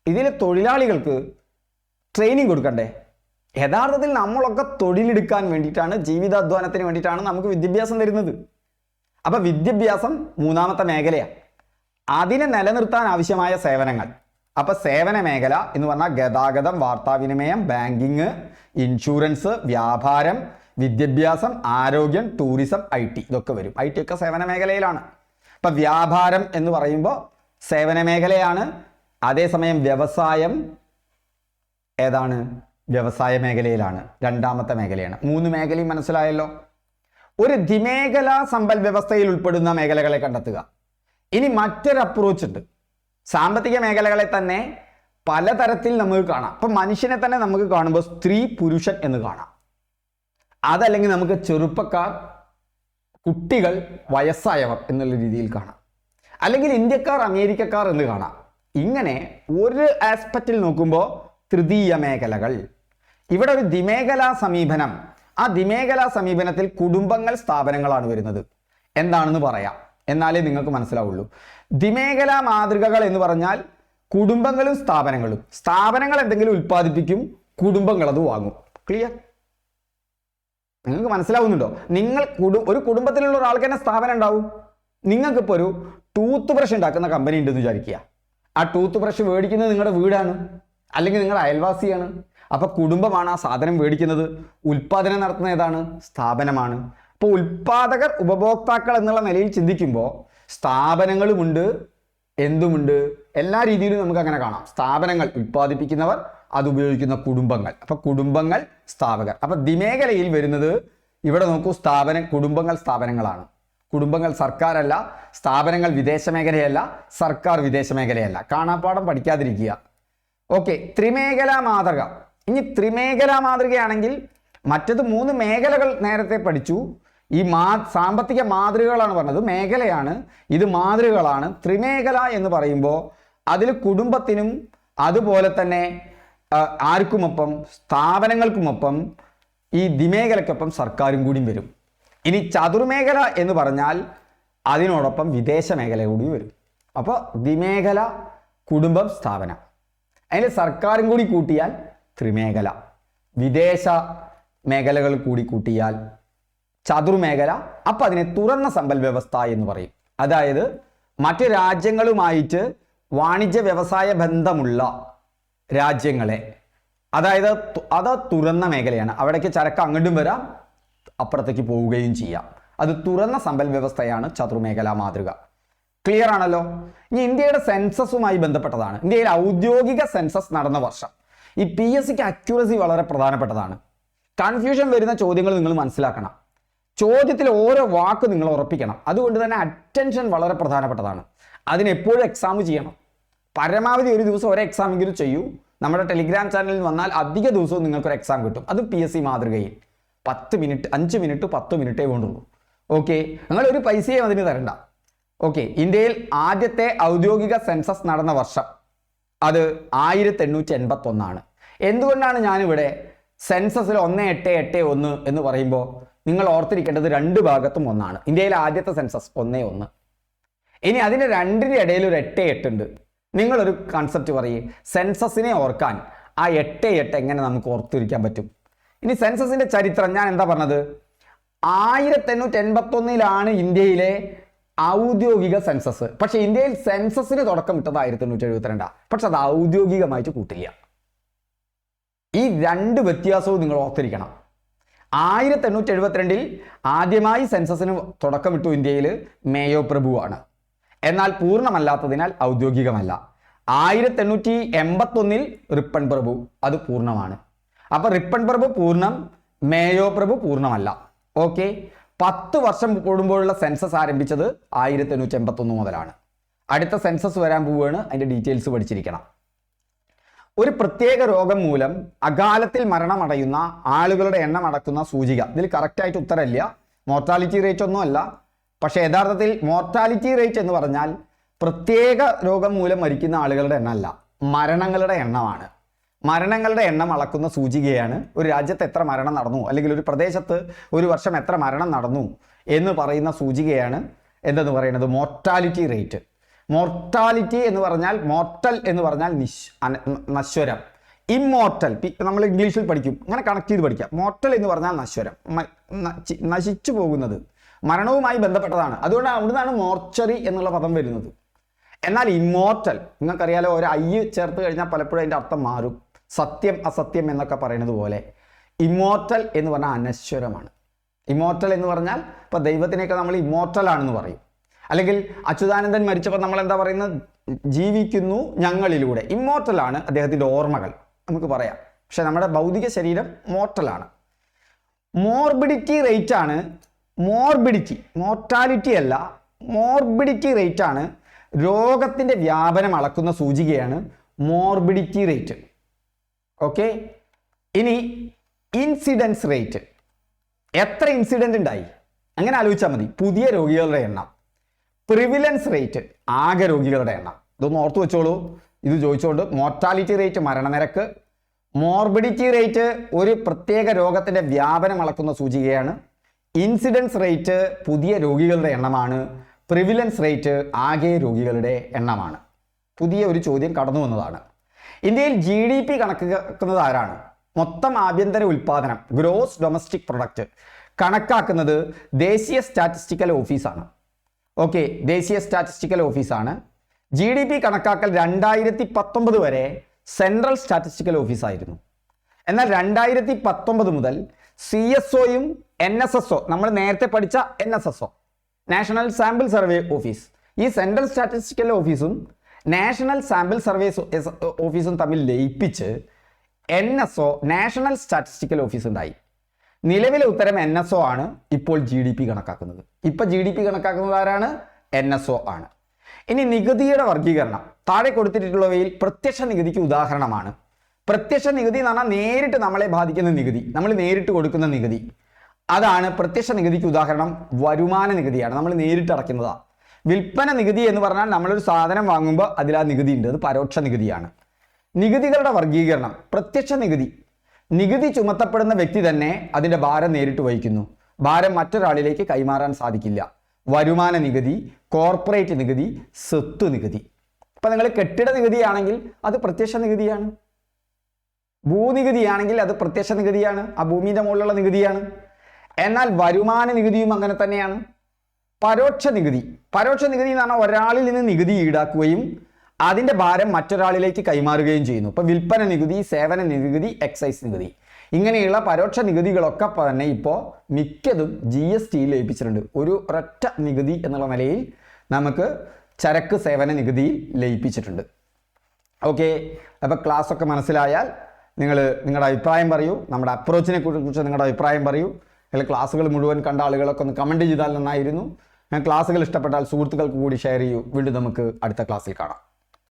ഇതിൽ തൊഴിലാളികൾക്ക് ട്രെയിനിങ് കൊടുക്കണ്ടേ? യഥാർത്ഥത്തിൽ നമ്മളൊക്കെ തൊഴിലെടുക്കാൻ വേണ്ടിയിട്ടാണ്, ജീവിതാധ്വാനത്തിന് വേണ്ടിയിട്ടാണ് നമുക്ക് വിദ്യാഭ്യാസം തരുന്നത്. അപ്പം വിദ്യാഭ്യാസം മൂന്നാമത്തെ മേഖലയാണ്. അതിനെ നിലനിർത്താൻ ആവശ്യമായ സേവനങ്ങൾ. അപ്പം സേവന മേഖല എന്ന് പറഞ്ഞാൽ ഗതാഗതം, വാർത്താവിനിമയം, ബാങ്കിങ്, ഇൻഷുറൻസ്, വ്യാപാരം, വിദ്യാഭ്യാസം, ആരോഗ്യം, ടൂറിസം, IT, ഇതൊക്കെ വരും. IT ഒക്കെ സേവന മേഖലയിലാണ്. അപ്പം വ്യാപാരം എന്ന് പറയുമ്പോൾ സേവന മേഖലയാണ്. അതേസമയം വ്യവസായം ഏതാണ്? വ്യവസായ മേഖലയിലാണ്, രണ്ടാമത്തെ മേഖലയാണ്. 3 മേഖലയും മനസ്സിലായല്ലോ. ഒരു ദ്വിമേഖലാ സമ്പൽ വ്യവസ്ഥയിൽ ഉൾപ്പെടുന്ന മേഖലകളെ കണ്ടെത്തുക. ഇനി മറ്റൊരു അപ്രോച്ച് ഉണ്ട്. സാമ്പത്തിക മേഖലകളെ തന്നെ പലതരത്തിൽ നമുക്ക് കാണാം. ഇപ്പം മനുഷ്യനെ തന്നെ നമുക്ക് കാണുമ്പോൾ സ്ത്രീ, പുരുഷൻ എന്ന് കാണാം. അതല്ലെങ്കിൽ നമുക്ക് ചെറുപ്പക്കാർ, കുട്ടികൾ, വയസ്സായവർ എന്നുള്ള രീതിയിൽ കാണാം. അല്ലെങ്കിൽ ഇന്ത്യക്കാർ, അമേരിക്കക്കാർ എന്ന് കാണാം. ഇങ്ങനെ ഒരു ആസ്പെക്റ്റിൽ നോക്കുമ്പോൾ തൃതീയ മേഖലകൾ. ഇവിടെ ഒരു ദ്വിമേഖലാ സമീപനം. ആ ദ്വിമേഖലാ സമീപനത്തിൽ കുടുംബങ്ങൾ, സ്ഥാപനങ്ങളാണ് വരുന്നത്. എന്താണെന്ന് പറയാം, എന്നാലേ നിങ്ങൾക്ക് മനസ്സിലാവുള്ളൂ. ദ്വിമേഖലാ മാതൃകകൾ എന്ന് പറഞ്ഞാൽ കുടുംബങ്ങളും സ്ഥാപനങ്ങളും. സ്ഥാപനങ്ങൾ എന്തെങ്കിലും ഉൽപ്പാദിപ്പിക്കും, കുടുംബങ്ങൾ അത് വാങ്ങും. ക്ലിയർ? നിങ്ങൾക്ക് മനസ്സിലാവുന്നുണ്ടോ? ഒരു കുടുംബത്തിലുള്ള ഒരാൾക്ക് തന്നെ സ്ഥാപനം ഉണ്ടാവും. നിങ്ങൾക്കിപ്പോൾ ഒരു ടൂത്ത് ബ്രഷ് ഉണ്ടാക്കുന്ന കമ്പനി ഉണ്ടെന്ന് വിചാരിക്കുക. ആ ടൂത്ത് ബ്രഷ് മേടിക്കുന്നത് നിങ്ങളുടെ വീടാണ്, അല്ലെങ്കിൽ നിങ്ങളുടെ അയൽവാസിയാണ്. അപ്പോൾ കുടുംബമാണ് ആ സാധനം മേടിക്കുന്നത്. ഉൽപ്പാദനം നടത്തുന്ന ഏതാണ്? സ്ഥാപനമാണ്. അപ്പോൾ ഉൽപ്പാദകർ, ഉപഭോക്താക്കൾ എന്നുള്ള നിലയിൽ ചിന്തിക്കുമ്പോൾ സ്ഥാപനങ്ങളുമുണ്ട്, എന്തുമുണ്ട്? എല്ലാ രീതിയിലും നമുക്ക് അങ്ങനെ കാണാം. സ്ഥാപനങ്ങൾ, ഉൽപ്പാദിപ്പിക്കുന്നവർ, അത് ഉപയോഗിക്കുന്ന കുടുംബങ്ങൾ. അപ്പോൾ കുടുംബങ്ങൾ, സ്ഥാപകർ. അപ്പോൾ ദ്വിമേഖലയിൽ വരുന്നത് ഇവിടെ നോക്കൂ, കുടുംബങ്ങൾ, സ്ഥാപനങ്ങളാണ്. കുടുംബങ്ങൾ സർക്കാരല്ല, സ്ഥാപനങ്ങൾ വിദേശ മേഖലയല്ല, സർക്കാർ വിദേശ മേഖലയല്ല. കാണാപ്പാഠം പഠിക്കാതിരിക്കുക. ഓക്കെ. ത്രിമേഖലാ മാതൃക. ഇനി ത്രിമേഖലാ മാതൃകയാണെങ്കിൽ മറ്റത് 3 മേഖലകൾ നേരത്തെ പഠിച്ചു. ഈ സാമ്പത്തിക മാതൃകകളാണ് പറഞ്ഞത്, മേഖലയാണ്. ഇത് മാതൃകകളാണ്. ത്രിമേഖല എന്ന് പറയുമ്പോൾ അതിൽ കുടുംബത്തിനും അതുപോലെ തന്നെ ആർക്കുമൊപ്പം, സ്ഥാപനങ്ങൾക്കുമൊപ്പം, ഈ ദ്വിമേഖലയ്ക്കൊപ്പം സർക്കാരും കൂടി വരും. ഇനി ചതുർമേഖല എന്ന് പറഞ്ഞാൽ അതിനോടൊപ്പം വിദേശ മേഖല കൂടി വരും. അപ്പോൾ ദ്വിമേഖല, കുടുംബം, സ്ഥാപനം, അതിൽ സർക്കാരും കൂടി കൂട്ടിയാൽ ത്രിമേഖല, വിദേശ മേഖലകൾ കൂടി കൂട്ടിയാൽ ചതുർമേഖല. അപ്പം അതിനെ തുറന്ന സമ്പൽ വ്യവസ്ഥ എന്ന് പറയും. അതായത് മറ്റ് രാജ്യങ്ങളുമായിട്ട് വാണിജ്യ വ്യവസായ ബന്ധമുള്ള രാജ്യങ്ങളെ, അതായത് അത് തുറന്ന മേഖലയാണ്. അവിടേക്ക് ചരക്ക് അങ്ങോട്ടും വരാം, അപ്പുറത്തേക്ക് പോവുകയും ചെയ്യാം. അത് തുറന്ന സമ്പൽ വ്യവസ്ഥയാണ് ചതുർമേഖലാ മാതൃക. ക്ലിയർ ആണല്ലോ? ഇനി ഇന്ത്യയുടെ സെൻസസുമായി ബന്ധപ്പെട്ടതാണ്. ഇന്ത്യയിൽ ഔദ്യോഗിക സെൻസസ് നടന്ന വർഷം. ഈ PSCക്ക് അക്യൂറസി വളരെ പ്രധാനപ്പെട്ടതാണ്. കൺഫ്യൂഷൻ വരുന്ന ചോദ്യങ്ങൾ നിങ്ങൾ മനസ്സിലാക്കണം. ചോദ്യത്തിൽ ഓരോ വാക്ക് നിങ്ങൾ ഉറപ്പിക്കണം. അതുകൊണ്ട് തന്നെ അറ്റൻഷൻ വളരെ പ്രധാനപ്പെട്ടതാണ്. അതിനെപ്പോഴും എക്സാം ചെയ്യണം. പരമാവധി ഒരു ദിവസം ഒരേ എക്സാമെങ്കിലും ചെയ്യൂ. നമ്മുടെ ടെലിഗ്രാം ചാനലിൽ വന്നാൽ അധിക ദിവസവും നിങ്ങൾക്കൊരു എക്സാം കിട്ടും. അത് PSC മാതൃകയിൽ 10 മിനിറ്റ്, 5 മിനിറ്റ്, 10 മിനിറ്റേ വേണ്ടുള്ളൂ. ഓക്കെ. നിങ്ങൾ ഒരു പൈസയും അതിന് തരണ്ട. ഓക്കെ. ഇന്ത്യയിൽ ആദ്യത്തെ ഔദ്യോഗിക സെൻസസ് നടന്ന വർഷം അത് 1881 എന്തുകൊണ്ടാണ് ഞാനിവിടെ സെൻസസിൽ 1881 എന്ന് പറയുമ്പോൾ നിങ്ങൾ ഓർത്തിരിക്കേണ്ടത് 2 ഭാഗത്തും 1. ഇന്ത്യയിലെ ആദ്യത്തെ സെൻസസ് 11. ഇനി അതിൻ്റെ 2ന്റെ ഇടയിൽ ഒരു 88 ഉണ്ട്. നിങ്ങളൊരു കൺസെപ്റ്റ് പറയേ, സെൻസസിനെ ഓർക്കാൻ ആ 88 എങ്ങനെ നമുക്ക് ഓർത്തിരിക്കാൻ പറ്റും? ഇനി സെൻസസിന്റെ ചരിത്രം ഞാൻ എന്താ പറഞ്ഞത്? 1881 ഇന്ത്യയിലെ ഔദ്യോഗിക സെൻസസ്. പക്ഷെ ഇന്ത്യയിൽ സെൻസസിന് തുടക്കം ഇട്ടത് 1872. പക്ഷെ അത് ഔദ്യോഗികമായിട്ട് കൂട്ടില്ല. ഈ രണ്ട് വ്യത്യാസവും നിങ്ങൾ ഓർത്തിരിക്കണം. 1872 ആദ്യമായി സെൻസസിന് തുടക്കമിട്ടു ഇന്ത്യയിൽ മേയോ പ്രഭുവാണ്. എന്നാൽ പൂർണ്ണമല്ലാത്തതിനാൽ ഔദ്യോഗികമല്ല. 1881 റിപ്പൺ പ്രഭു, അത് പൂർണ്ണമാണ്. അപ്പൊ റിപ്പൺ പ്രഭു പൂർണ്ണം, മേയോ പ്രഭു പൂർണ്ണമല്ല. ഓക്കെ. 10 വർഷം കൂടുമ്പോഴുള്ള സെൻസസ് ആരംഭിച്ചത് 1881 മുതലാണ്. അടുത്ത സെൻസസ് വരാൻ പോവുകയാണ്. അതിന്റെ ഡീറ്റെയിൽസ് പഠിച്ചിരിക്കണം. ഒരു പ്രത്യേക രോഗം മൂലം അകാലത്തിൽ മരണമടയുന്ന ആളുകളുടെ എണ്ണം അടക്കുന്ന സൂചിക. ഇതിൽ കറക്റ്റായിട്ട് ഉത്തരമില്ല, മോർട്ടാലിറ്റി റേറ്റ് ഒന്നും അല്ല. പക്ഷേ യഥാർത്ഥത്തിൽ മോർട്ടാലിറ്റി റേറ്റ് എന്ന് പറഞ്ഞാൽ പ്രത്യേക രോഗം മൂലം മരിക്കുന്ന ആളുകളുടെ എണ്ണമല്ല, മരണങ്ങളുടെ എണ്ണമാണ്. മരണങ്ങളുടെ എണ്ണം അളക്കുന്ന സൂചികയാണ്. ഒരു രാജ്യത്ത് എത്ര മരണം നടന്നു, അല്ലെങ്കിൽ ഒരു പ്രദേശത്ത് ഒരു വർഷം എത്ര മരണം നടന്നു എന്ന് പറയുന്ന സൂചികയാണ് എന്തെന്ന് പറയുന്നത്, മോർട്ടാലിറ്റി റേറ്റ്. മോർട്ടാലിറ്റി എന്ന് പറഞ്ഞാൽ, മോർട്ടൽ എന്ന് പറഞ്ഞാൽ നശ്വരം. ഇമ്മോർട്ടൽ നമ്മൾ ഇംഗ്ലീഷിൽ പഠിക്കും, അങ്ങനെ കണക്ട് ചെയ്ത് പഠിക്കാം. മോർട്ടൽ എന്ന് പറഞ്ഞാൽ നശ്വരം, നശിച്ചു പോകുന്നത്, മരണവുമായി ബന്ധപ്പെട്ടതാണ്. അതുകൊണ്ടാണ് അവിടുന്നാണ് മോർച്ചറി എന്നുള്ള പദം വരുന്നത്. എന്നാൽ ഇമ്മോർട്ടൽ, നിങ്ങൾക്കറിയാലോ, ഒരു ഐ ചേർത്ത് കഴിഞ്ഞാൽ പലപ്പോഴും അതിൻ്റെ അർത്ഥം മാറും. സത്യം അസത്യം എന്നൊക്കെ പറയുന്നത് പോലെ ഇമ്മോർട്ടൽ എന്ന് പറഞ്ഞാൽ അനശ്വരമാണ്. ഇമ്മോർട്ടൽ എന്ന് പറഞ്ഞാൽ ഇപ്പം ദൈവത്തിനെയൊക്കെ നമ്മൾ ഇമ്മോർട്ടൽ ആണെന്ന് പറയും. അല്ലെങ്കിൽ അച്യുതാനന്ദൻ മരിച്ചപ്പോൾ നമ്മൾ എന്താ പറയുന്നത്, ജീവിക്കുന്നു ഞങ്ങളിലൂടെ. ഇമ്മോർട്ടലാണ് അദ്ദേഹത്തിൻ്റെ ഓർമ്മകൾ നമുക്ക് പറയാം. പക്ഷെ നമ്മുടെ ഭൗതിക ശരീരം മോർട്ടലാണ്. മോർബിഡിറ്റി റേറ്റ് ആണ്, മോർട്ടാലിറ്റി അല്ല, മോർബിഡിറ്റി റേറ്റ് ആണ് രോഗത്തിൻ്റെ വ്യാപനം അളക്കുന്ന സൂചികയാണ് മോർബിഡിറ്റി റേറ്റ്. ഓക്കെ. ഇനി ഇൻസിഡൻസ് റേറ്റ്, എത്ര ഇൻസിഡൻ്റ് ഉണ്ടായി അങ്ങനെ ആലോചിച്ചാൽ മതി. പുതിയ രോഗികളുടെ എണ്ണം. പ്രിവിലൻസ് റേറ്റ്, ആകെ രോഗികളുടെ എണ്ണം. ഇതൊന്ന് ഓർത്തു വെച്ചോളൂ, ഇത് ചോദിച്ചുകൊണ്ട്. മോർട്ടാലിറ്റി റേറ്റ് മരണനിരക്ക്, മോർബിഡിറ്റി റേറ്റ് ഒരു പ്രത്യേക രോഗത്തിൻ്റെ വ്യാപനം അളക്കുന്ന സൂചികയാണ്. ഇൻസിഡൻസ് റേറ്റ് പുതിയ രോഗികളുടെ എണ്ണമാണ്. പ്രിവിലൻസ് റേറ്റ് ആകെ രോഗികളുടെ എണ്ണമാണ്. പുതിയ ഒരു ചോദ്യം കടന്നു വന്നതാണ്. ഇന്ത്യയിൽ GDP കണക്കാക്കുന്നത് ആരാണ്? മൊത്തം ആഭ്യന്തര ഉൽപ്പാദനം, ഗ്രോസ് ഡൊമസ്റ്റിക് പ്രൊഡക്റ്റ് കണക്കാക്കുന്നത് ദേശീയ സ്റ്റാറ്റിസ്റ്റിക്കൽ ഓഫീസാണ്. ഓക്കെ, ദേശീയ സ്റ്റാറ്റിസ്റ്റിക്കൽ ഓഫീസാണ്. GDP കണക്കാക്കൽ 2019 വരെ സെൻട്രൽ സ്റ്റാറ്റിസ്റ്റിക്കൽ ഓഫീസായിരുന്നു. എന്നാൽ 2019 മുതൽ CSOയും NSSO, നമ്മൾ നേരത്തെ പഠിച്ച NSSO, national sample survey office, ഈ സെൻട്രൽ സ്റ്റാറ്റിസ്റ്റിക്കൽ ഓഫീസും നാഷണൽ സാമ്പിൾ സർവേ ഓഫീസും തമ്മിൽ ലയിപ്പിച്ച് NSO, നാഷണൽ സ്റ്റാറ്റിസ്റ്റിക്കൽ ഓഫീസ് ഉണ്ടായി. നിലവിലെ ഉത്തരം NSO ആണ് ഇപ്പോൾ GDP കണക്കാക്കുന്നത്. ഇപ്പം GDP കണക്കാക്കുന്നത് ആരാണ്? NSO ആണ്. ഇനി നികുതിയുടെ വർഗീകരണം. താഴെ കൊടുത്തിട്ടുള്ളവയിൽ പ്രത്യക്ഷ നികുതിക്ക് ഉദാഹരണമാണ്. പ്രത്യക്ഷ നികുതി എന്ന് പറഞ്ഞാൽ നേരിട്ട് നമ്മളെ ബാധിക്കുന്ന നികുതി, നമ്മൾ നേരിട്ട് കൊടുക്കുന്ന നികുതി. അതാണ് പ്രത്യക്ഷ നികുതിക്ക് ഉദാഹരണം. വരുമാന നികുതിയാണ്, നമ്മൾ നേരിട്ട് അടയ്ക്കുന്നതാണ്. വിൽപ്പന നികുതി എന്ന് പറഞ്ഞാൽ നമ്മളൊരു സാധനം വാങ്ങുമ്പോൾ അതിൽ ആ നികുതി ഉണ്ട്, അത് പരോക്ഷ നികുതിയാണ്. നികുതികളുടെ വർഗീകരണം. പ്രത്യക്ഷ നികുതി, നികുതി ചുമത്തപ്പെടുന്ന വ്യക്തി തന്നെ അതിൻ്റെ ഭാരം നേരിട്ട് വഹിക്കുന്നു, ഭാരം മറ്റൊരാളിലേക്ക് കൈമാറാൻ സാധിക്കില്ല. വരുമാന നികുതി, കോർപ്പറേറ്റ് നികുതി, സ്വത്ത് നികുതി. ഇപ്പം നിങ്ങൾ കെട്ടിട നികുതിയാണെങ്കിൽ അത് പ്രത്യക്ഷ നികുതിയാണ്. ഭൂനികുതിയാണെങ്കിൽ അത് പ്രത്യക്ഷ നികുതിയാണ്, ആ ഭൂമിയുടെ മുകളിലുള്ള നികുതിയാണ്. എന്നാൽ വരുമാന നികുതിയും അങ്ങനെ തന്നെയാണ്. പരോക്ഷ നികുതി എന്ന് പറഞ്ഞാൽ ഒരാളിൽ നിന്ന് നികുതി ഈടാക്കുകയും അതിൻ്റെ ഭാരം മറ്റൊരാളിലേക്ക് കൈമാറുകയും ചെയ്യുന്നു. ഇപ്പോൾ വിൽപ്പന നികുതി, സേവന നികുതി, എക്സൈസ് നികുതി, ഇങ്ങനെയുള്ള പരോക്ഷ നികുതികളൊക്കെ തന്നെ ഇപ്പോൾ മിക്കതും GST ലയിപ്പിച്ചിട്ടുണ്ട്. ഒരു ഒരൊറ്റ നികുതി എന്നുള്ള നിലയിൽ നമുക്ക് ചരക്ക് സേവന നികുതി ലയിപ്പിച്ചിട്ടുണ്ട്. ഓക്കെ, അപ്പോൾ ക്ലാസ്സൊക്കെ മനസ്സിലായാൽ നിങ്ങൾ നിങ്ങളുടെ അഭിപ്രായം പറയൂ. നമ്മുടെ അപ്രോച്ചിനെ കുറിച്ച് നിങ്ങളുടെ അഭിപ്രായം പറയൂ. അല്ലെങ്കിൽ ക്ലാസ്സുകൾ മുഴുവൻ കണ്ട ആളുകളൊക്കെ ഒന്ന് കമൻറ്റ് ചെയ്താൽ നന്നായിരുന്നു. ക്ലാസ്സുകൾ ഇഷ്ടപ്പെട്ടാൽ സുഹൃത്തുക്കൾക്ക് കൂടി ഷെയർ ചെയ്യൂ. വീണ്ടും നമുക്ക് അടുത്ത ക്ലാസ്സിൽ കാണാം.